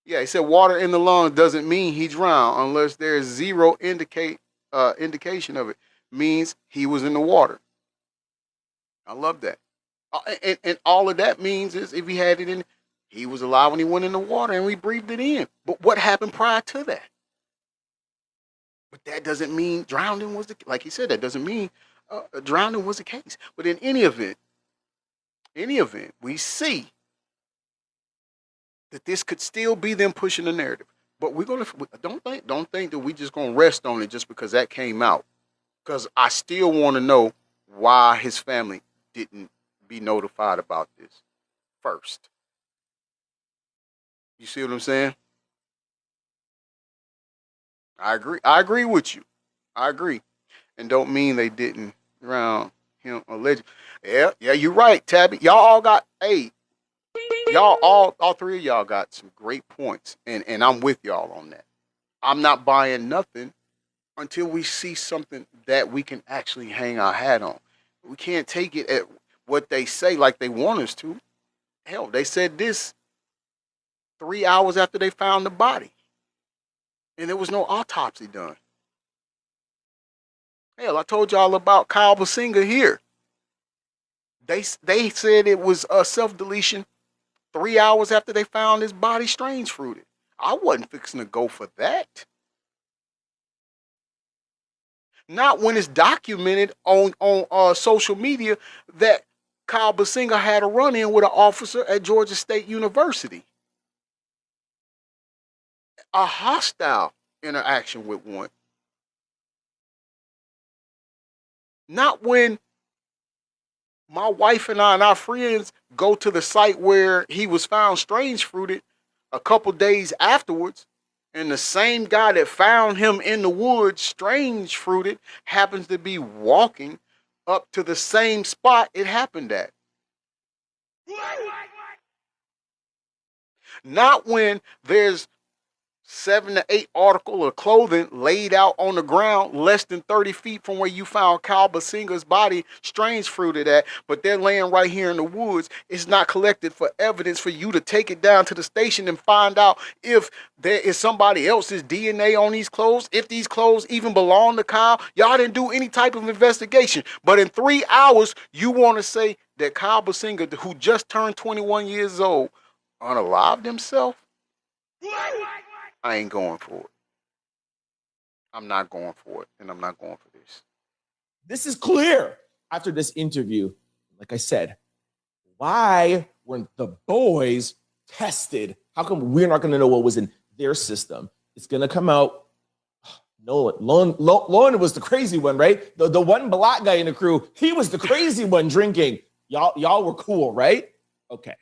S3: Yeah, he said water in the lungs doesn't mean he drowned unless there's zero indication of it. Means he was in the water. I love that. And all of that means is if he had it in, he was alive when he went in the water and we breathed it in. But what happened prior to that? But that doesn't mean drowning was like he said, that doesn't mean drowning was the case. But in any event, we see that this could still be them pushing the narrative. But we're gonna don't think that we just gonna rest on it just because that came out. Because I still want to know why his family didn't be notified about this first. You see what I'm saying? I agree with you. I agree. And don't mean they didn't drown him allegedly. Yeah, you're right, Tabby. Y'all all got y'all all three of y'all got some great points. And I'm with y'all on that. I'm not buying nothing until we see something that we can actually hang our hat on. We can't take it at what they say like they want us to. Hell, they said this 3 hours after they found the body. And there was no autopsy done. Hell, I told y'all about Kyle Basinga here. They said it was a self-deletion 3 hours after they found his body strange fruited. I wasn't fixing to go for that. Not when it's documented on social media that Kyle Basinga had a run-in with an officer at Georgia State University. A hostile interaction with one. Not when my wife and I and our friends go to the site where he was found strange fruited a couple days afterwards, and the same guy that found him in the woods strange fruited happens to be walking up to the same spot it happened at. Not when there's 7 to 8 articles of clothing laid out on the ground less than 30 feet from where you found Kyle Basinga's body strange fruited at, but they're laying right here in the woods. It's not collected for evidence for you to take it down to the station and find out if there is somebody else's DNA on these clothes, if these clothes even belong to Kyle. Y'all didn't do any type of investigation. But in 3 hours, you want to say that Kyle Basinga, who just turned 21 years old, unalived himself? I ain't going for it. I'm not going for it, and I'm not going for this.
S5: This is clear after this interview. Like I said, why weren't the boys tested? How come we're not going to know what was in their system? It's going to come out. Nolan was the crazy one, right? The one black guy in the crew, he was the crazy one drinking. Y'all were cool, right? Okay.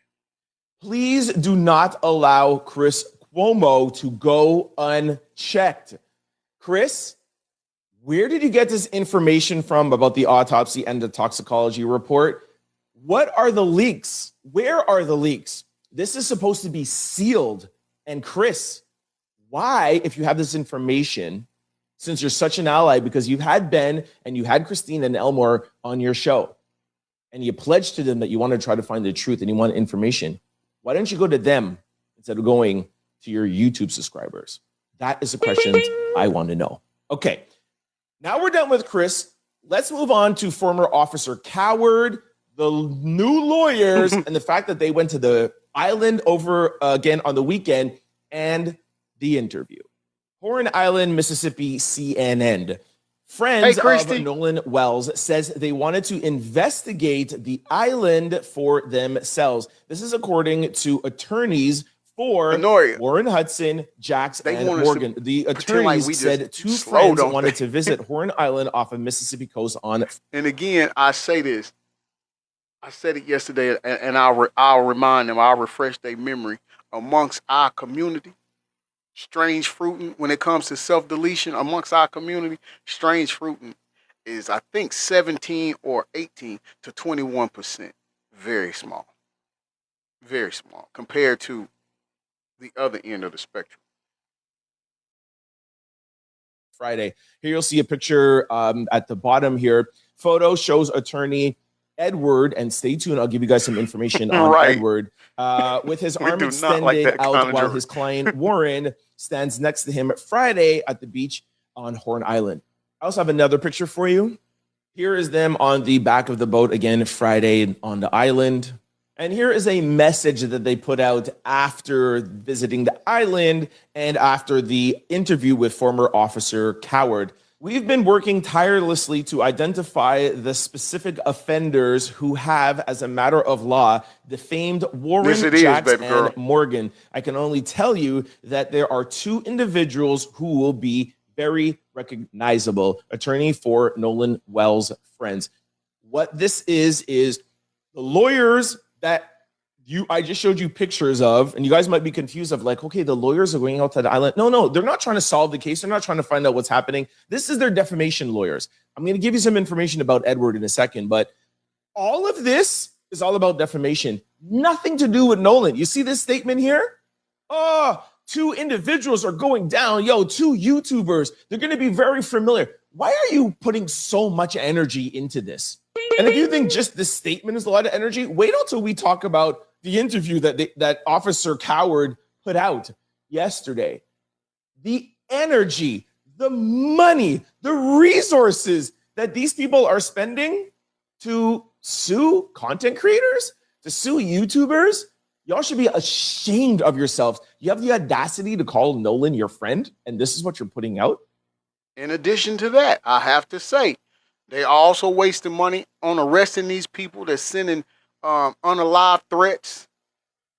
S5: Please do not allow Chris Cuomo to go unchecked. Chris, where did you get this information from about the autopsy and the toxicology report? What are the leaks? Where are the leaks? This is supposed to be sealed. And Chris, why, if you have this information, since you're such an ally, because you've had Ben and you had Christine and Elmore on your show, and you pledged to them that you want to try to find the truth and you want information, why don't you go to them instead of going to your YouTube subscribers? That is a question I want to know. Okay, now we're done with Chris. Let's move on to former Officer Coward, the new lawyers, and the fact that they went to the Island over again on the weekend, and the interview. Horn Island, Mississippi, CNN. Friends of Nolan Wells says they wanted to investigate the island for themselves. This is according to attorneys for Warren Hudson, Jax, and Morgan. The attorneys said two friends wanted to visit Horn Island off of Mississippi coast on.
S3: And again, I say this. I said it yesterday, and I'll remind them. I'll refresh their memory amongst our community. Strange fruiting, when it comes to self-deletion amongst our community, strange fruiting is, I think, 17 or 18 to 21%. Very small. Very small compared to the other end of the spectrum.
S5: Friday. Here you'll see a picture at the bottom here. Photo shows attorney Edward, and stay tuned. I'll give you guys some information on Edward with his arm extended out while his client Warren stands next to him Friday at the beach on Horn Island. I also have another picture for you. Here is them on the back of the boat again Friday on the island. And here is a message that they put out after visiting the island and after the interview with former officer Coward. We've been working tirelessly to identify the specific offenders who have, as a matter of law, defamed Warren, Jax, and Morgan. I can only tell you that there are two individuals who will be very recognizable. Attorney for Nolan Wells' friends. What this is the lawyers that I just showed you pictures of, and you guys might be confused of like, okay, the lawyers are going out to the island. No, they're not trying to solve the case. They're not trying to find out what's happening. This is their defamation lawyers. I'm going to give you some information about Edward in a second, but all of this is all about defamation. Nothing to do with Nolan. You see this statement here? Oh, two individuals are going down. Yo, two YouTubers. They're going to be very familiar. Why are you putting so much energy into this? And if you think just this statement is a lot of energy, wait until we talk about the interview that Officer Coward put out yesterday. The energy, the money, the resources that these people are spending to sue content creators, to sue YouTubers, y'all should be ashamed of yourselves. You have the audacity to call Nolan your friend, and this is what you're putting out?
S3: In addition to that, I have to say, they also wasting money on arresting these people that's sending unalive threats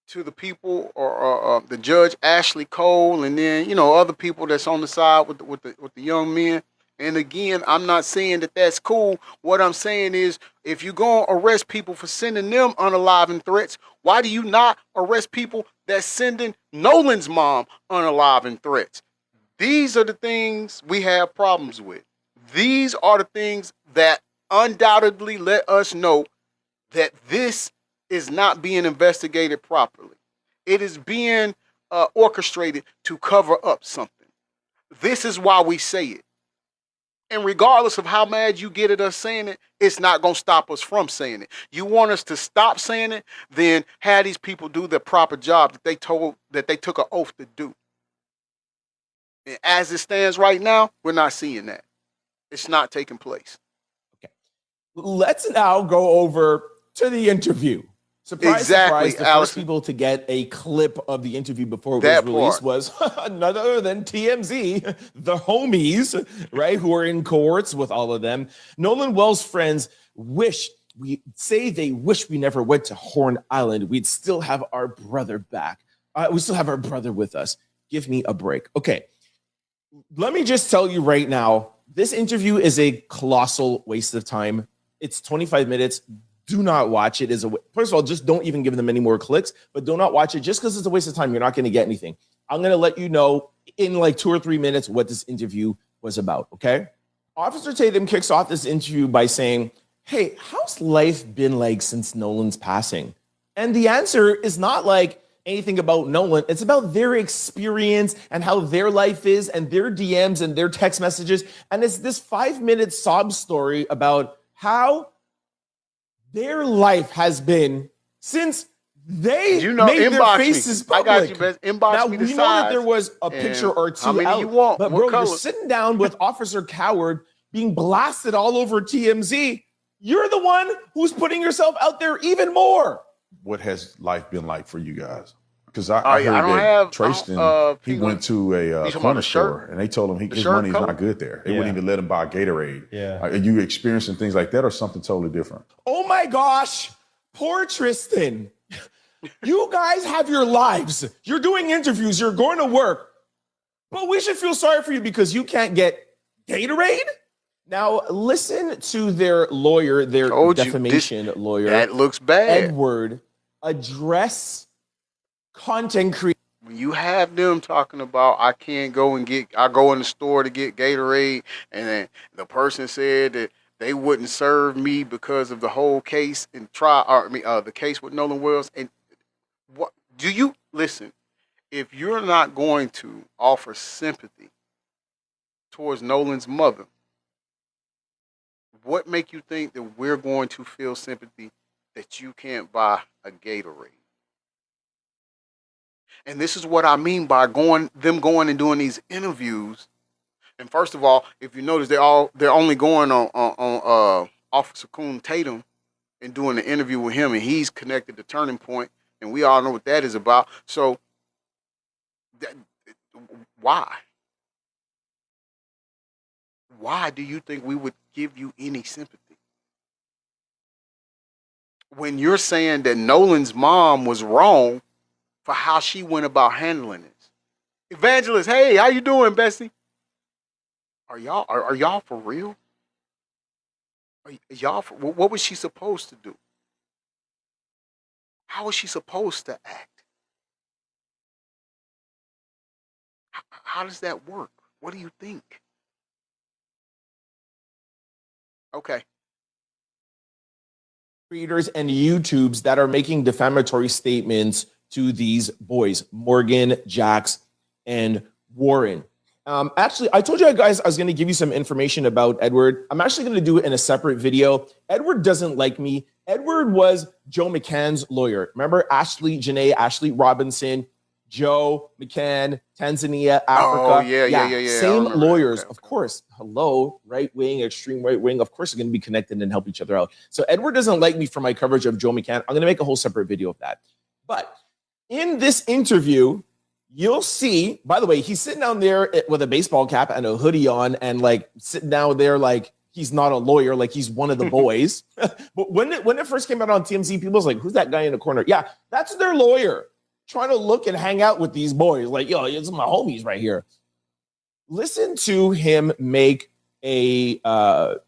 S3: to the people or the judge Ashley Cole, and then other people that's on the side with the young men. And again, I'm not saying that that's cool. What I'm saying is, if you're going to arrest people for sending them unaliving threats, why do you not arrest people that's sending Nolan's mom unaliving threats? These are the things we have problems with. These are the things that undoubtedly let us know that this is not being investigated properly. It is being orchestrated to cover up something. This is why we say it. And regardless of how mad you get at us saying it, it's not going to stop us from saying it. You want us to stop saying it, then have these people do the proper job that they took an oath to do. And as it stands right now, we're not seeing that. It's not taking place.
S5: Okay. Let's now go over to the interview. Surprise, surprise, the first people to get a clip of the interview before it was released was none other than TMZ, the homies, right, who are in cohorts with all of them. Nolan Wells' friends they wish we never went to Horn Island. We'd still have our brother back. We still have our brother with us. Give me a break. Okay, let me just tell you right now, this interview is a colossal waste of time. It's 25 minutes. Do not watch it. First of all, just don't even give them any more clicks, but do not watch it just because it's a waste of time. You're not going to get anything. I'm going to let you know in like 2 or 3 minutes what this interview was about, okay? Officer Tatum kicks off this interview by saying, hey, how's life been like since Nolan's passing? And the answer is not like anything about Nolan. It's about their experience and how their life is and their DMs and their text messages. And it's this 5-minute sob story about how their life has been since they made their faces public.
S3: I got you, best. Inbox me the size.
S5: We know that there was a picture or two
S3: how many
S5: out,
S3: you want?
S5: but bro, you're sitting down with Officer Coward being blasted all over TMZ. You're the one who's putting yourself out there even more. what has life been like for you guys? Because I heard
S3: I don't
S5: that
S3: have
S5: Trayston, he
S3: Penguin.
S5: went to
S3: You
S5: a
S3: talking about
S5: corner
S3: the shirt?
S5: store and they told him
S3: The
S5: his
S3: shirt
S5: money's
S3: color?
S5: not good there. They
S10: Yeah.
S5: wouldn't even let him buy Gatorade.
S10: Yeah.
S5: Are you experiencing things like that or something totally different? Oh my gosh, poor Tristan. You guys have your lives. You're doing interviews, you're going to work, but we should feel sorry for you because you can't get Gatorade? Now, listen to their lawyer, their
S3: Told you,
S5: defamation lawyer,
S3: That looks bad.
S5: Edward, address content creators.
S3: When you have them talking about I go in the store to get Gatorade, and then the person said that they wouldn't serve me because of the whole case and the case with Nolan Wells. And what do you listen? If you're not going to offer sympathy towards Nolan's mother, what make you think that we're going to feel sympathy that you can't buy a Gatorade? And this is what I mean by going and doing these interviews. And first of all, if you notice, they're only going on Officer Coon Tatum and doing the interview with him, and he's connected to Turning Point, and we all know what that is about. So, why? Why do you think we would give you any sympathy when you're saying that Nolan's mom was wrong for how she went about handling this? Evangelist, hey, how you doing, Bessie? Are y'all for real? What was she supposed to do? How was she supposed to act? How does that work? What do you think? Okay.
S5: Creators and YouTubes that are making defamatory statements to these boys, Morgan, Jax, and Warren. Actually, I told you guys I was going to give you some information about Edward. I'm actually going to do it in a separate video. Edward doesn't like me. Edward was Joe McCann's lawyer. Remember Janae, Ashley Robinson, Joe McCann, Tanzania, Africa.
S3: Oh, yeah.
S5: Same lawyers, of course. Hello, right wing, extreme right wing, of course, are going to be connected and help each other out. So Edward doesn't like me for my coverage of Joe McCann. I'm going to make a whole separate video of that. But in this interview, you'll see, by the way, he's sitting down there with a baseball cap and a hoodie on and like sitting down there like he's not a lawyer, like he's one of the boys. But when it first came out on TMZ, people was like, who's that guy in the corner? Yeah, that's their lawyer trying to look and hang out with these boys. Like, yo, it's my homies right here. Listen to him make kind of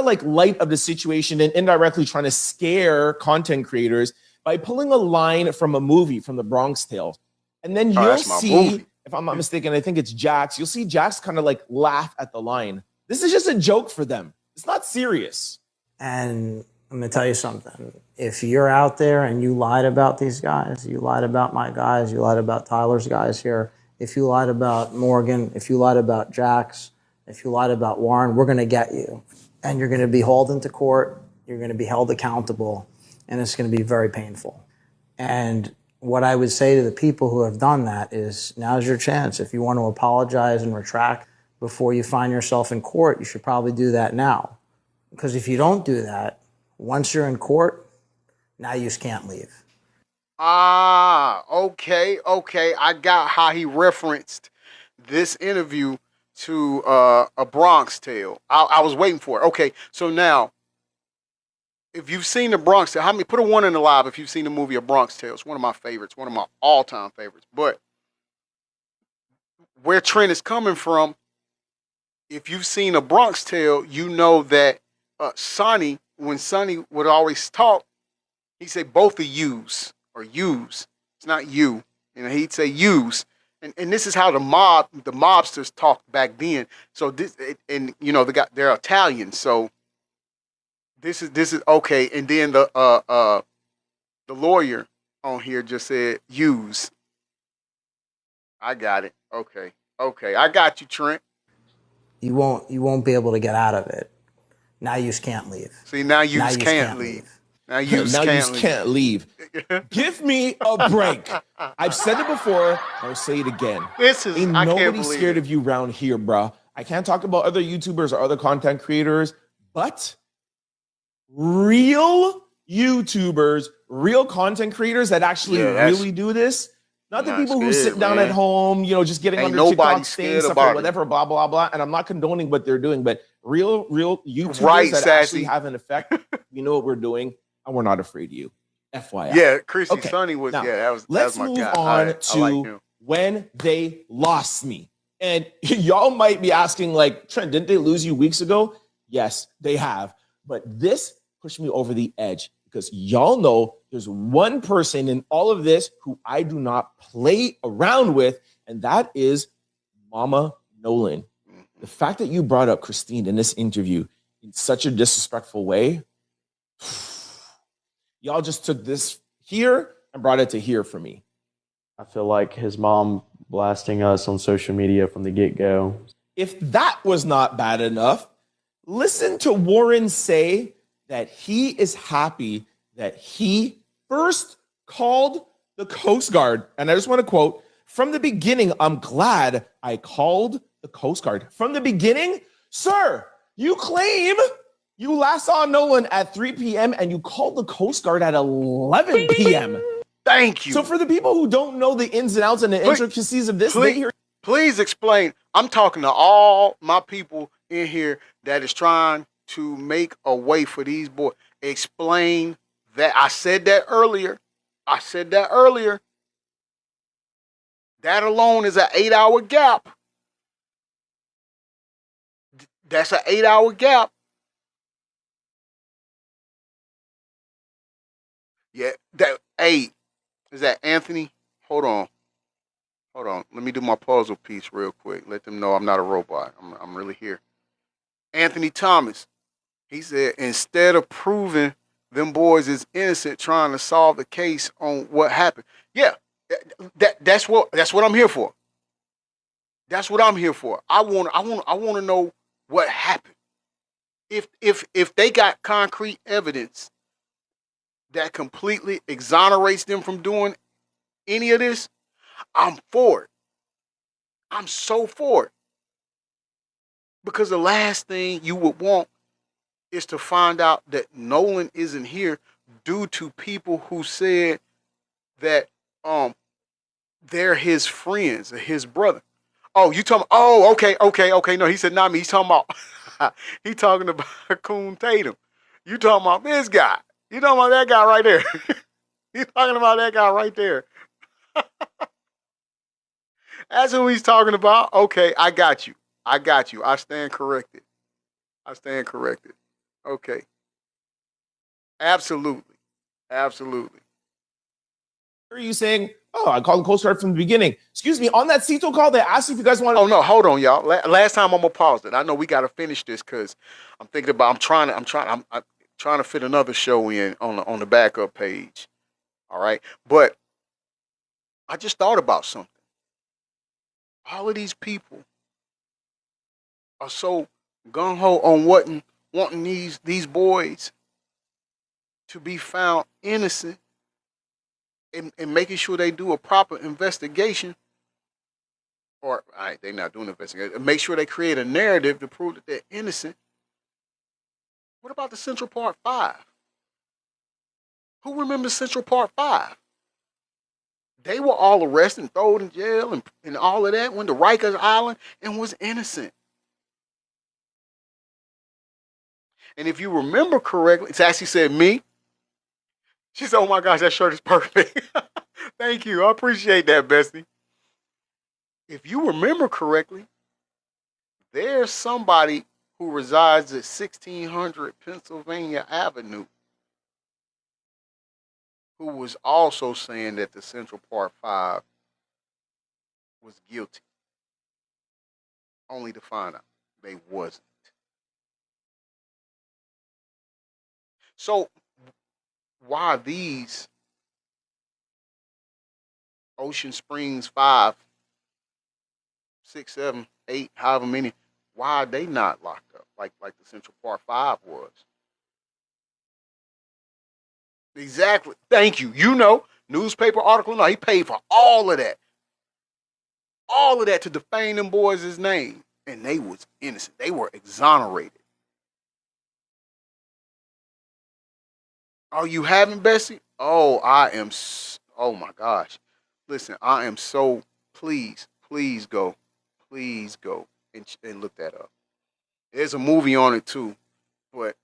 S5: like light of the situation and indirectly trying to scare content creators by pulling a line from a movie, from the Bronx Tale. And then you'll see, if I'm not mistaken, I think it's Jax. You'll see Jax kind of like laugh at the line. This is just a joke for them. It's not serious.
S11: And I'm going to tell you something. If you're out there and you lied about these guys, you lied about my guys, you lied about Tyler's guys here, if you lied about Morgan, if you lied about Jax, if you lied about Warren, we're going to get you. And you're going to be hauled into court. You're going to be held accountable. And it's going to be very painful. And what I would say to the people who have done that is now's your chance. If you want to apologize and retract before you find yourself in court, you should probably do that now. Because if you don't do that, once you're in court, now you just can't leave.
S3: Okay. I got how he referenced this interview to a Bronx Tale. I was waiting for it. Okay, so now, if you've seen the Bronx Tale, put a 1 in the live if you've seen the movie A Bronx Tale. It's one of my favorites, one of my all-time favorites. But where Trent is coming from, if you've seen A Bronx Tale, you know that Sonny, when Sonny would always talk, he'd say both of yous or yous. It's not you. He'd say yous. And this is how the mobsters talked back then. So they're Italian. So this is okay. And then the lawyer on here just said use. I got it. Okay. I got you, Trent.
S11: You won't be able to get out of it. Now you just can't leave.
S3: See, now you just can't leave. Now you
S5: can't leave. Give me a break. I've said it before. I'll say it again. Ain't nobody scared of you around here, bro. I can't talk about other YouTubers or other content creators, but real YouTubers, real content creators that actually really do this. Not the people who sit down at home, just getting
S3: Ain't
S5: under
S3: nobody
S5: TikTok, saying
S3: scared
S5: stuff or
S3: about it.
S5: whatever, blah, blah, blah. And I'm not condoning what they're doing, but real YouTubers
S3: Right,
S5: that
S3: Sassy.
S5: actually have an effect, we know what we're doing, and we're not afraid of you. FYI.
S3: Yeah, Chrissy
S5: Okay,
S3: Sonny was,
S5: now,
S3: that was
S5: let's
S3: my
S5: move
S3: guy.
S5: on
S3: I
S5: to
S3: like him.
S5: when they lost me. And y'all might be asking, like, Trent, didn't they lose you weeks ago? Yes, they have. But this pushed me over the edge because y'all know there's one person in all of this who I do not play around with, and that is Mama Nolan. The fact that you brought up Christine in this interview in such a disrespectful way, y'all just took this here and brought it to here for me.
S10: I feel like his mom blasting us on social media from the get-go.
S5: If that was not bad enough, listen to Warren say that he is happy that he first called the Coast Guard. And I just want to quote, from the beginning, I'm glad I called the Coast Guard. From the beginning, sir, you claim you last saw Nolan at 3 p.m. and you called the Coast Guard at 11 p.m.
S3: Thank you.
S5: So for the people who don't know the ins and outs and the intricacies of this,
S3: please explain. I'm talking to all my people in here that is trying to make a way for these boys. Explain that. I said that earlier. That alone is an 8-hour gap. That's an 8-hour gap. Yeah. Is that Anthony? Hold on. Let me do my puzzle piece real quick. Let them know I'm not a robot. I'm really here. Anthony Thomas. He said, instead of proving them boys is innocent, trying to solve the case on what happened. Yeah, that's what I'm here for. That's what I'm here for. I want to know what happened. If they got concrete evidence that completely exonerates them from doing any of this, I'm for it. I'm so for it. Because the last thing you would want is to find out that Nolan isn't here due to people who said that they're his friends or his brother. Oh, you talking? Oh, okay. No, he said not me. He's talking about he talking about Coon Tatum. You talking about this guy? You talking about that guy right there? You talking about that guy right there? That's who he's talking about. Okay, I got you. I stand corrected. Okay. Absolutely.
S5: Are you saying, oh, I called the Coast Guard from the beginning? Excuse me, on that CETO call, they asked you if you guys want to...
S3: Oh, no, hold on, y'all. Last time I'm going to pause it. I know we got to finish this because I'm thinking about, I'm trying to fit another show in on the backup page. All right? But I just thought about something. All of these people are so gung-ho on wanting these boys to be found innocent and making sure they do a proper investigation, or they're not doing an investigation, make sure they create a narrative to prove that they're innocent. What about the Central Park 5? Who remembers Central Park 5? They were all arrested and thrown in jail and all of that, went to Rikers Island and was innocent. And if you remember correctly, Sassy said me. She said, oh my gosh, that shirt is perfect. Thank you. I appreciate that, Bestie. If you remember correctly, there's somebody who resides at 1600 Pennsylvania Avenue who was also saying that the Central Park 5 was guilty. Only to find out they wasn't. So why these Ocean Springs 5, 6, 7, 8, however many, why are they not locked up like the Central Park 5 was? Exactly. Thank you. You know, newspaper article. No, he paid for all of that. All of that to defame them boys' name. And they was innocent. They were exonerated. Oh, you haven't, Bessie? Oh, oh my gosh. Listen, I am so, please go. Please go and look that up. There's a movie on it too. But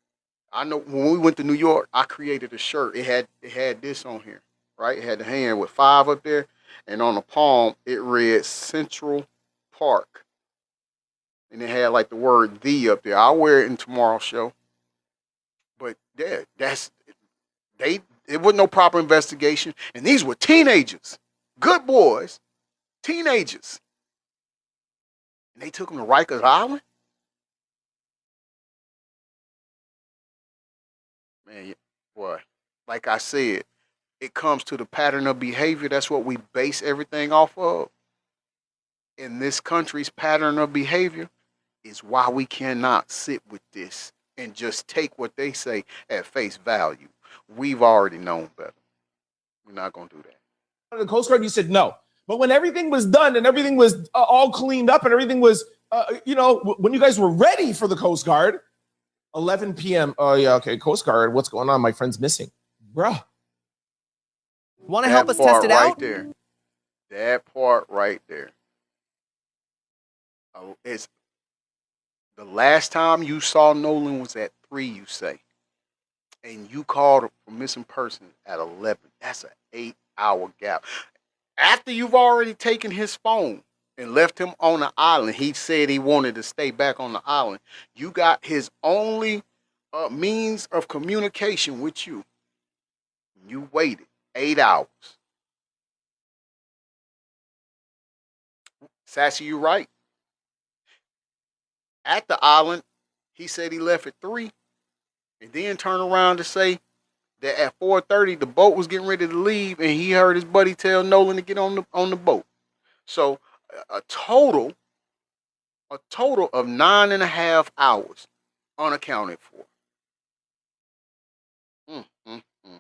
S3: I know when we went to New York, I created a shirt. It had this on here, right? It had the hand with 5 up there, and on the palm it read Central Park, and it had like the word "the" up there. I'll wear it in tomorrow's show. But yeah, they. It wasn't no proper investigation, and these were teenagers, good boys, teenagers, and they took them to Rikers Island. Man, boy, like I said, it comes to the pattern of behavior. That's what we base everything off of. In this country's pattern of behavior is why we cannot sit with this and just take what they say at face value. We've already known better. We're not going to do that.
S5: The Coast Guard, you said no. But when everything was done and everything was all cleaned up and everything was, when you guys were ready for the Coast Guard, 11 p.m. Oh, yeah, okay, Coast Guard, what's going on? My friend's missing. Bruh.
S12: Want to help us test it out?
S3: There. That part right there. It's the last time you saw Nolan was at 3, you say. And you called a missing person at 11. That's an 8-hour gap. After you've already taken his phone and left him on the island, he said he wanted to stay back on the island. You got his only means of communication with you. You waited 8 hours. Sassy, you right. At the island, he said he left at 3, and then turned around to say that at 4:30 the boat was getting ready to leave, and he heard his buddy tell Nolan to get on the boat. So a total of 9.5 hours unaccounted for. Mm, mm, mm.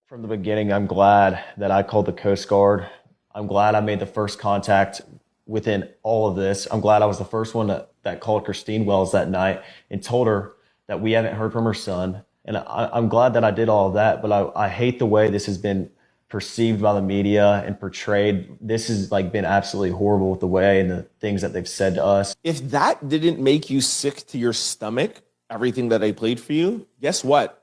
S10: From the beginning, I'm glad that I called the Coast Guard. I'm glad I made the first contact within all of this. I'm glad I was the first one that called Christine Wells that night and told her that we haven't heard from her son. And I'm glad that I did all of that, but I hate the way this has been perceived by the media and portrayed. This has been absolutely horrible with the way and the things that they've said to us.
S5: If that didn't make you sick to your stomach, everything that I played for you, guess what?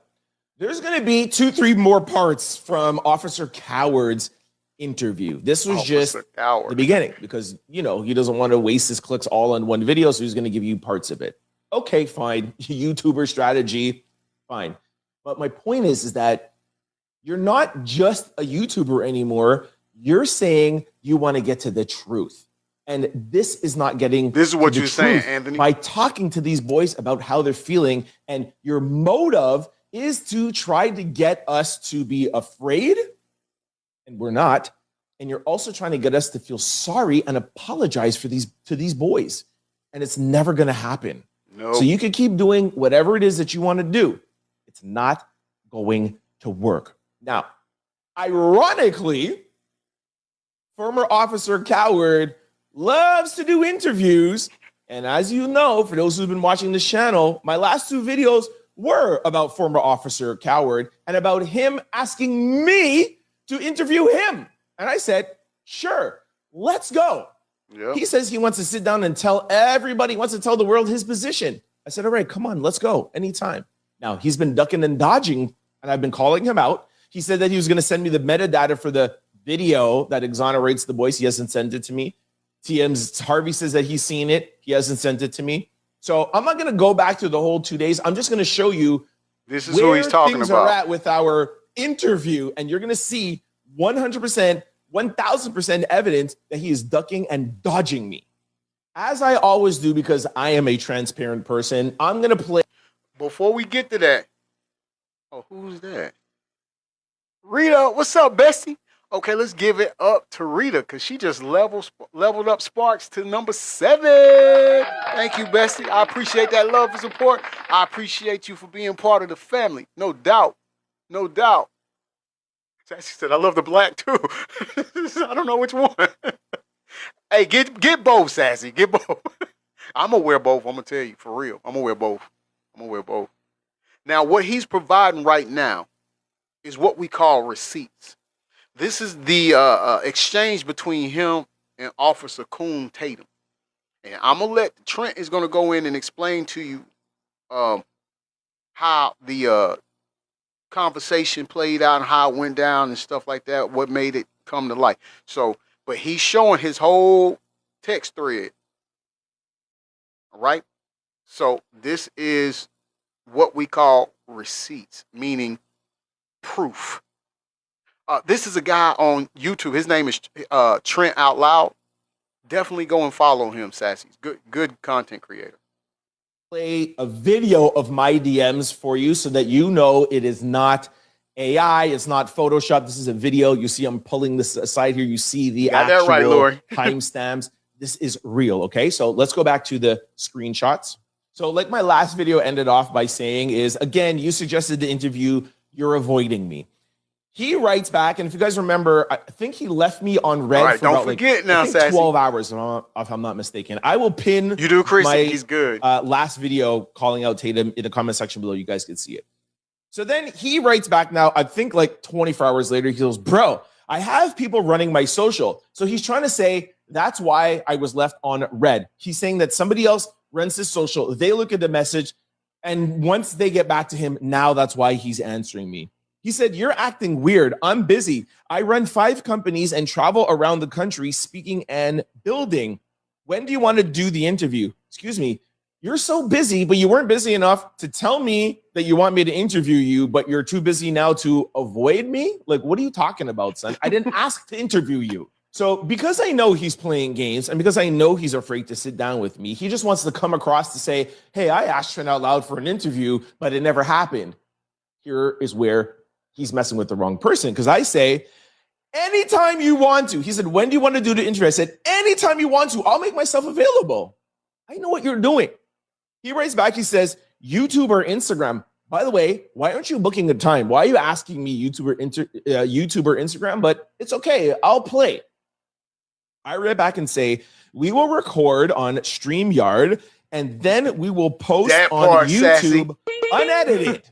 S5: There's going to be 2-3 more parts from Officer Coward's interview. This was just the beginning because, he doesn't want to waste his clicks all on one video, so he's going to give you parts of it. Okay, fine. YouTuber strategy, fine. But my point is that you're not just a YouTuber anymore. You're saying you want to get to the truth. And this is not getting
S3: This is what you're saying, Anthony.
S5: By talking to these boys about how they're feeling, and your motive is to try to get us to be afraid, and we're not. And you're also trying to get us to feel sorry and apologize to these boys. And it's never going to happen.
S3: No.
S5: So you can keep doing whatever it is that you want to do. It's not going to work. Now, ironically, former Officer Coward loves to do interviews. And as you know, for those who've been watching this channel, my last 2 videos were about former Officer Coward and about him asking me to interview him. And I said, sure, let's go.
S3: Yep.
S5: He says he wants to sit down and tell everybody, wants to tell the world his position. I said, all right, come on, let's go anytime. Now, he's been ducking and dodging, and I've been calling him out. He said that he was going to send me the metadata for the video that exonerates the boys. He hasn't sent it to me. TM's Harvey says that he's seen it. He hasn't sent it to me. So I'm not going to go back to the whole 2 days. I'm just going to show you
S3: this is who he's talking
S5: things
S3: about.
S5: are at with our interview, and you're going to see 100%, 1,000% evidence that he is ducking and dodging me. As I always do, because I am a transparent person, I'm going to play.
S3: Before we get to that, who's that? Rita, what's up, bestie? Okay, let's give it up to Rita because she just leveled up Sparks to number 7. Thank you, bestie. I appreciate that love and support. I appreciate you for being part of the family. No doubt. No doubt. Sassy said, I love the black too. I don't know which one. Hey, get both, Sassy. Get both. I'm gonna wear both. I'm gonna tell you for real. I'm gonna wear both. I'm gonna wear both. Now, what he's providing right now is what we call receipts. This is the exchange between him and Officer Coon Tatum. And I'm gonna let Trent is gonna go in and explain to you how the conversation played out and how it went down and stuff like that. What made it come to light? So, but he's showing his whole text thread. All right. So this is what we call receipts, meaning proof. This is a guy on YouTube. His name is Trent Out Loud. Definitely go and follow him, Sassy. Good content creator.
S5: Play a video of my DMs for you so that you know it is not AI, it's not Photoshop. This is a video. You see I'm pulling this aside here. You see the actual timestamps. This is real, okay? So let's go back to the screenshots. So like my last video ended off by saying is, again, you suggested the interview, you're avoiding me. He writes back, and if you guys remember, I think he left me on red for about like 12 hours, if I'm not mistaken. I will pin
S3: he's good.
S5: Last video calling out Tatum in the comment section below. You guys can see it. So then he writes back now, I think like 24 hours later, he goes, bro, I have people running my social. So he's trying to say that's why I was left on red. He's saying that somebody else runs his social. They look at the message, and once they get back to him, now that's why he's answering me. He said, you're acting weird. I'm busy. I run 5 companies and travel around the country speaking and building. When do you want to do the interview? Excuse me. You're so busy, but you weren't busy enough to tell me that you want me to interview you, but you're too busy now to avoid me? Like, what are you talking about, son? I didn't ask to interview you. So because I know he's playing games and because I know he's afraid to sit down with me, he just wants to come across to say, hey, I asked Trent Out Loud for an interview, but it never happened. Here is where he's messing with the wrong person, because I say, anytime you want to. He said, when do you want to do the interview? I said, anytime you want to. I'll make myself available. I know what you're doing. He writes back, he says, YouTube or Instagram. By the way, why aren't you booking a time? Why are you asking me YouTube or Instagram? But it's okay, I'll play. I write back and say, we will record on StreamYard and then we will post on YouTube unedited.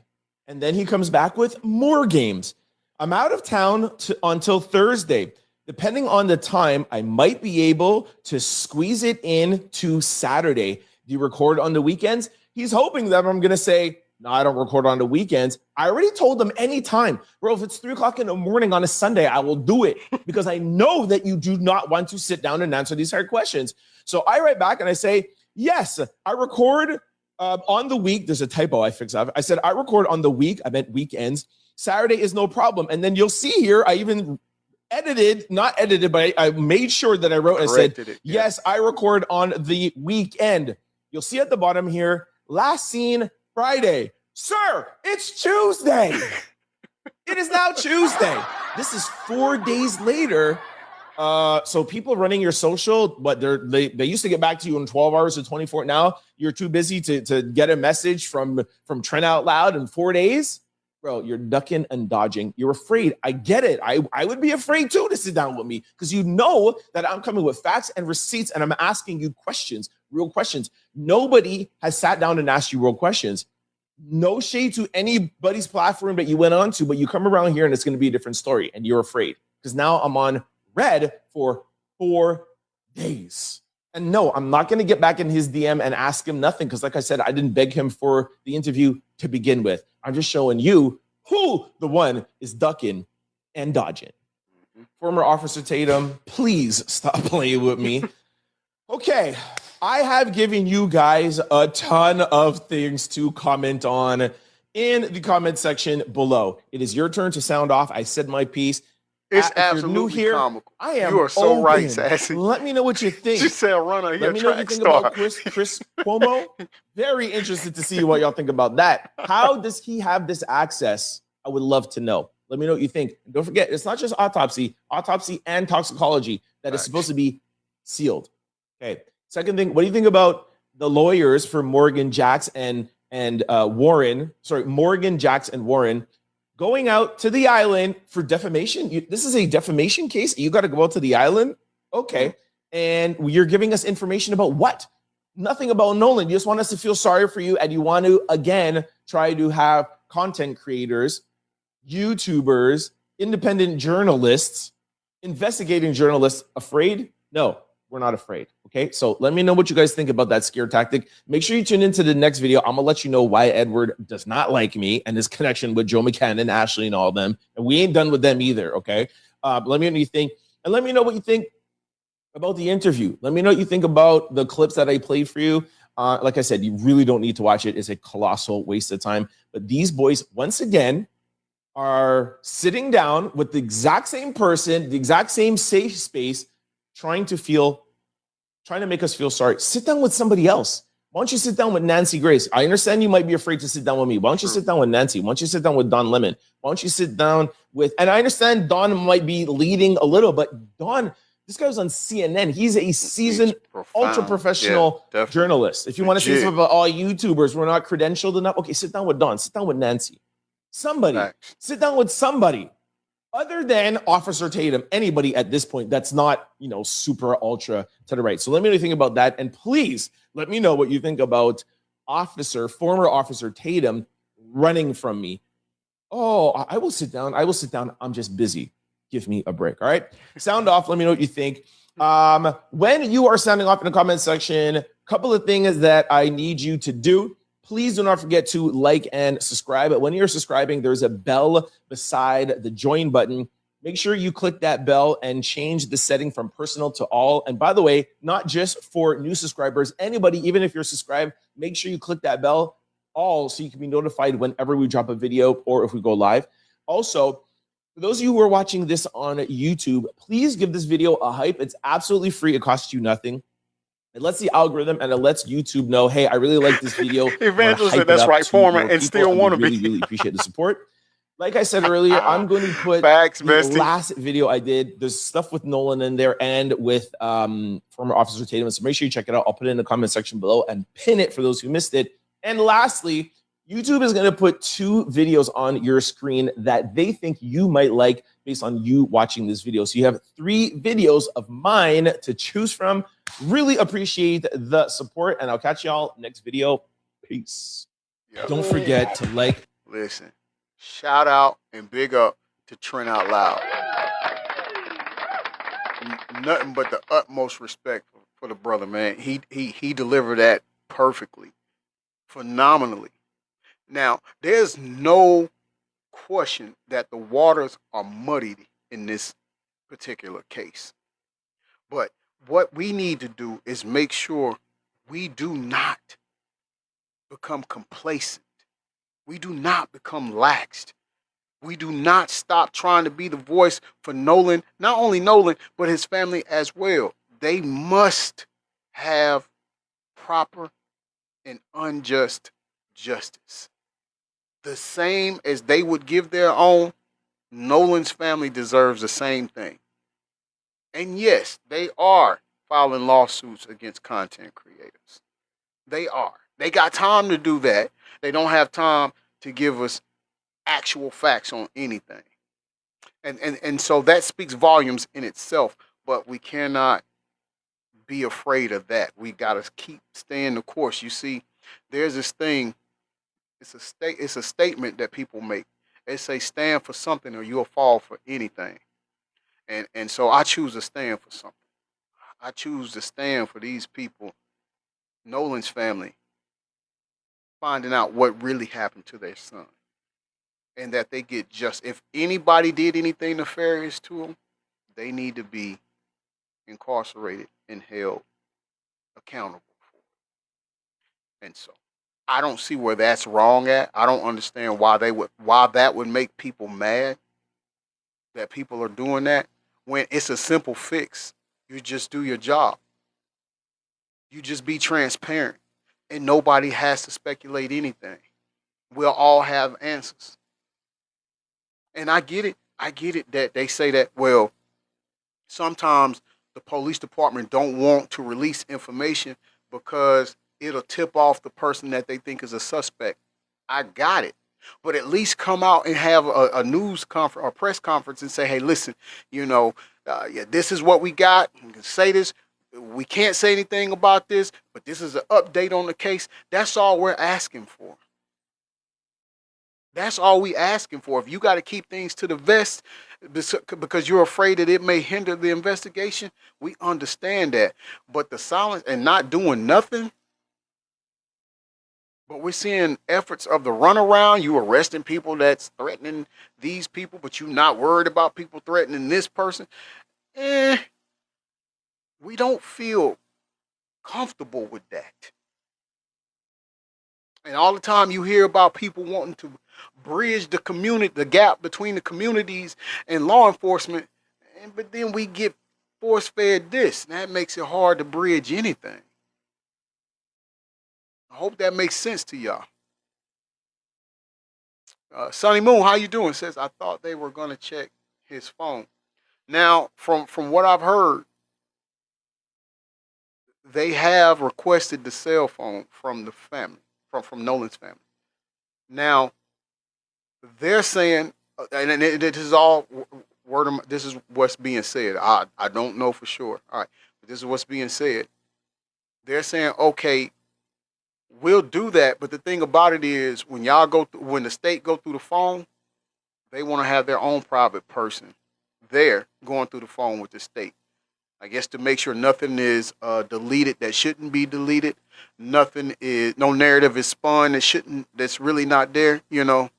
S5: And then he comes back with more games. I'm out of town until Thursday. Depending on the time, I might be able to squeeze it in to Saturday. Do you record on the weekends? He's hoping that I'm going to say, no, I don't record on the weekends. I already told him anytime. Bro, if it's 3 o'clock in the morning on a Sunday, I will do it because I know that you do not want to sit down and answer these hard questions. So I write back and I say, yes, I record on the week. There's a typo I fixed up. I said, I record on the week. I meant weekends. Saturday is no problem. And then you'll see here, I even not edited, but I made sure that I wrote, I said, yes, I record on the weekend. You'll see at the bottom here, last seen Friday. Sir, it's Tuesday. It is now Tuesday. This is 4 days later. So people running your social, but they used to get back to you in 12 hours to 24. Now you're too busy to get a message from Trent Out Loud in 4 days. Bro, you're ducking and dodging. You're afraid. I get it. I would be afraid too to sit down with me because you know that I'm coming with facts and receipts and I'm asking you questions, real questions. Nobody has sat down and asked you real questions. No shade to anybody's platform that you went on to, but you come around here and it's going to be a different story and you're afraid because now I'm on red for 4 days. And no, I'm not going to get back in his DM and ask him nothing because like I said, I didn't beg him for the interview to begin with. I'm just showing you who the one is ducking and dodging. Former Officer Tatum, please stop playing with me. Okay, I have given you guys a ton of things to comment on in the comment section below. It is your turn to sound off. I said my piece.
S3: It's
S5: If
S3: absolutely
S5: you're new here,
S3: comical.
S5: I am
S3: You are so
S5: open.
S3: right, Sassy.
S5: Let me know what you think.
S3: She said runner here,
S5: Let me know what you
S3: track
S5: think
S3: star.
S5: about Chris Cuomo. Very interested to see what y'all think about that. How does he have this access? I would love to know. Let me know what you think. Don't forget, it's not just autopsy and toxicology that is supposed to be sealed. Okay. Second thing, what do you think about the lawyers for Morgan Jacks and Warren? Sorry, Morgan Jacks and Warren going out to the island for defamation. This is a defamation case. You got to go out to the island. Okay. And you're giving us information about what? nothing about Nolan. You just want us to feel sorry for you, and you want to, again, try to have content creators, YouTubers, independent journalists, investigating journalists afraid? No, we're not afraid. Okay, so let me know what you guys think about that scare tactic. Make sure you tune into the next video. I'm gonna let you know why Edward does not like me and his connection with Joe McCann and Ashley and all of them. And we ain't done with them either. Okay, let me know what you think, and let me know what you think about the interview. Let me know what you think about the clips that I played for you. Like I said, you really don't need to watch it. It's a colossal waste of time. But these boys, once again, are sitting down with the exact same person, the exact same safe space, trying to make us feel sorry. Sit down with somebody else. Why don't you sit down with Nancy Grace? I understand you might be afraid to sit down with me. Why don't you sit down with Nancy? Why don't you sit down with Don Lemon? Why don't you sit down with, and I understand Don might be leading a little, but Don, this guy was on CNN. He's a seasoned, ultra professional journalist. If you want to say something about all YouTubers, we're not credentialed enough. Okay, sit down with Don. Sit down with Nancy. Somebody. Sit down with somebody other than Officer Tatum. Anybody at this point that's not, super ultra to the right. So let me know what you think about that. And please let me know what you think about former Officer Tatum running from me. Oh, I will sit down. I'm just busy. Give me a break. All right. Sound off. Let me know what you think. When you are sounding off in the comment section, a couple of things that I need you to do. Please do not forget to like and subscribe. When you're subscribing, there's a bell beside the join button. Make sure you click that bell and change the setting from personal to all. And by the way, not just for new subscribers, anybody, even if you're subscribed, make sure you click that bell all so you can be notified whenever we drop a video or if we go live. Also, for those of you who are watching this on YouTube, please give this video a hype. It's absolutely free. It costs you nothing. It lets the algorithm and it lets YouTube know, hey, I really like this video.
S3: Evangelist said that's right, former, and still want to be.
S5: Really appreciate the support. Like I said earlier, I'm going to put the last video I did. There's stuff with Nolan in there and with former Officer Tatum. So make sure you check it out. I'll put it in the comment section below and pin it for those who missed it. And lastly, YouTube is going to put 2 videos on your screen that they think you might like based on you watching this video. So you have 3 videos of mine to choose from. Really appreciate the support, and I'll catch y'all next video. Peace. Don't forget to like.
S3: Listen, shout out and big up to Trent Out Loud. Nothing but the utmost respect for the brother, man. He delivered that perfectly, phenomenally. Now, there's no question that the waters are muddied in this particular case. But what we need to do is make sure we do not become complacent. We do not become laxed. We do not stop trying to be the voice for Nolan, not only Nolan, but his family as well. They must have proper and unjust justice. The same as they would give their own, Nolan's family deserves the same thing. And yes, they are filing lawsuits against content creators. They are. They got time to do that. They don't have time to give us actual facts on anything. And so that speaks volumes in itself, but we cannot be afraid of that. We got to keep staying the course. You see, there's this thing. It's a statement that people make. They say, stand for something or you'll fall for anything. And so I choose to stand for something. I choose to stand for these people, Nolan's family, finding out what really happened to their son. And that they get just, if anybody did anything nefarious to them, they need to be incarcerated and held accountable for it. And so I don't see where that's wrong at. I don't understand why that would make people mad that people are doing that when it's a simple fix. You just do your job. You just be transparent and nobody has to speculate anything. We'll all have answers. And I get it. I get it that they say that, well, sometimes the police department don't want to release information because it'll tip off the person that they think is a suspect. I got it. But at least come out and have a news conference or press conference and say, hey, listen, this is what we got. You can say this. we can't say anything about this, but this is an update on the case. That's all we're asking for. That's all we asking for. If you got to keep things to the vest because you're afraid that it may hinder the investigation, we understand that. But the silence and not doing nothing, but we're seeing efforts of the runaround. You arresting people that's threatening these people, but you're not worried about people threatening this person. We don't feel comfortable with that. And all the time you hear about people wanting to bridge the community, the gap between the communities and law enforcement, but then we get force-fed this. And that makes it hard to bridge anything. I hope that makes sense to y'all. Sunny Moon, how you doing? Says, I thought they were going to check his phone. Now, from what I've heard, they have requested the cell phone from the family, from Nolan's family. Now, they're saying, and this is all word of, this is what's being said. I don't know for sure. All right, but this is what's being said. They're saying, okay, we'll do that, but the thing about it is, when when the state go through the phone, they want to have their own private person there going through the phone with the state. I guess to make sure nothing is deleted that shouldn't be deleted. No narrative is spun that's really not there, you know.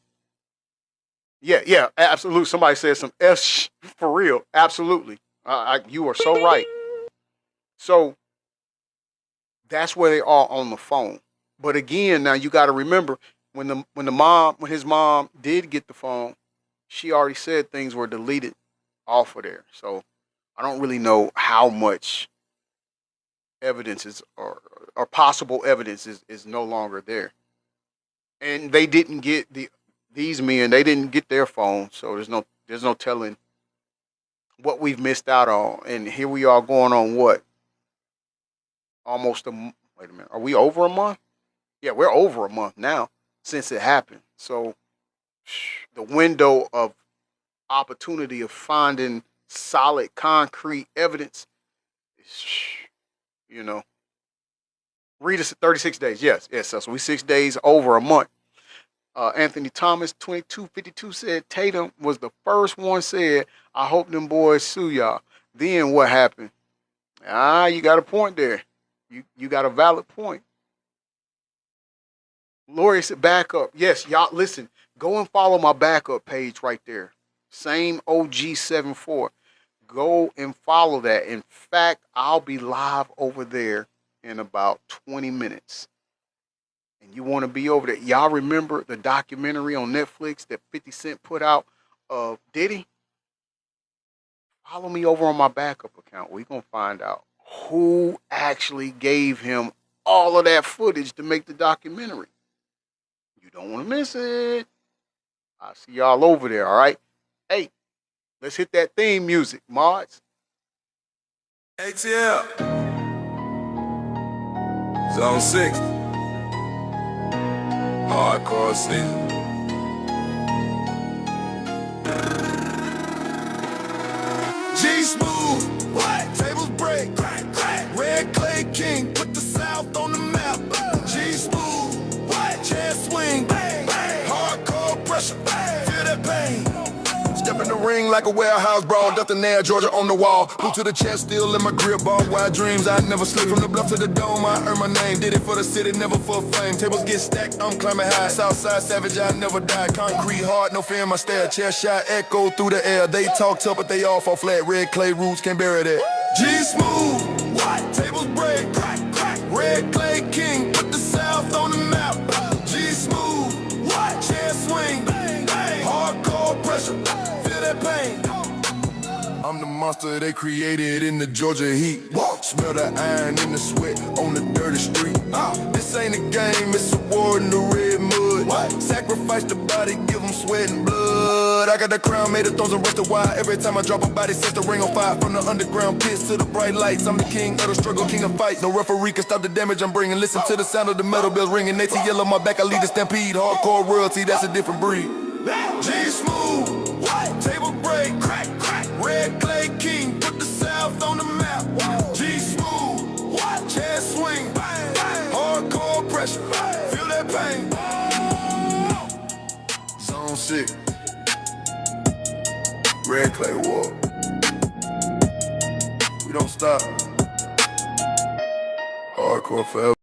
S3: Yeah, absolutely. Somebody said some F for real. Absolutely. You are so right. So that's where they are on the phone. But again, now you got to remember when his mom did get the phone, she already said things were deleted off of there. So I don't really know how much evidence is or possible evidence is no longer there. And they didn't get these men, they didn't get their phone, so there's no telling what we've missed out on. And here we are going on what? Wait a minute. Are we over a month? Yeah, we're over a month now since it happened. So the window of opportunity of finding solid, concrete evidence is, you know, read us at 36 days. Yes. So we 6 days over a month. Anthony Thomas, 2252, said Tatum was the first one said, I hope them boys sue y'all. Then what happened? You got a point there. You got a valid point. Lori said backup. Yes, y'all listen. Go and follow my backup page right there. Same OG74. Go and follow that. In fact, I'll be live over there in about 20 minutes. And you want to be over there. Y'all remember the documentary on Netflix that 50 Cent put out of Diddy? Follow me over on my backup account. We're going to find out who actually gave him all of that footage to make the documentary. You don't want to miss it. I'll see y'all over there, all right? Hey, let's hit that theme music, mods.
S1: ATL. Zone 6. Hardcore season. G Smooth. What? Tables break. Crack, crack. Red Clay King. Put the South on the map. G Smooth. What? Chair swing. Bang, bang. Hardcore pressure. Bang. Feel that pain. Step in the ring like a warehouse brawl. Nothing there, Georgia on the wall. Boot to the chest, still in my grip ball. Wild dreams, I never slip. From the bluff to the dome, I earn my name. Did it for the city, never for fame. Tables get stacked, I'm climbing high. Southside savage, I never die. Concrete hard, no fear in my stare. Chair shot, echo through the air. They talk tough, but they all fall flat. Red clay roots can't bury that. G Smooth, what? Tables break, crack, crack. Red Clay King, put the South on the map. G Smooth, what? Chair swing, bang, bang. Hardcore pressure. Pain. I'm the monster they created in the Georgia heat. Smell the iron in the sweat on the dirty street. This ain't a game, it's a war in the red mud. Sacrifice the body, give them sweat and blood. I got the crown made of thorns and rusted wire. Every time I drop a body, set the ring on fire. From the underground pits to the bright lights, I'm the king of the struggle, king of fight. No referee can stop the damage I'm bringing. Listen to the sound of the metal bells ringing. They see yellow my back, I lead the stampede. Hardcore royalty, that's a different breed. G Smooth. What? Table break, crack, crack. Red Clay King, put the South on the map. G Smooth. pressure. Feel that pain. Zone 6. Red clay walk. We don't stop. Hardcore forever.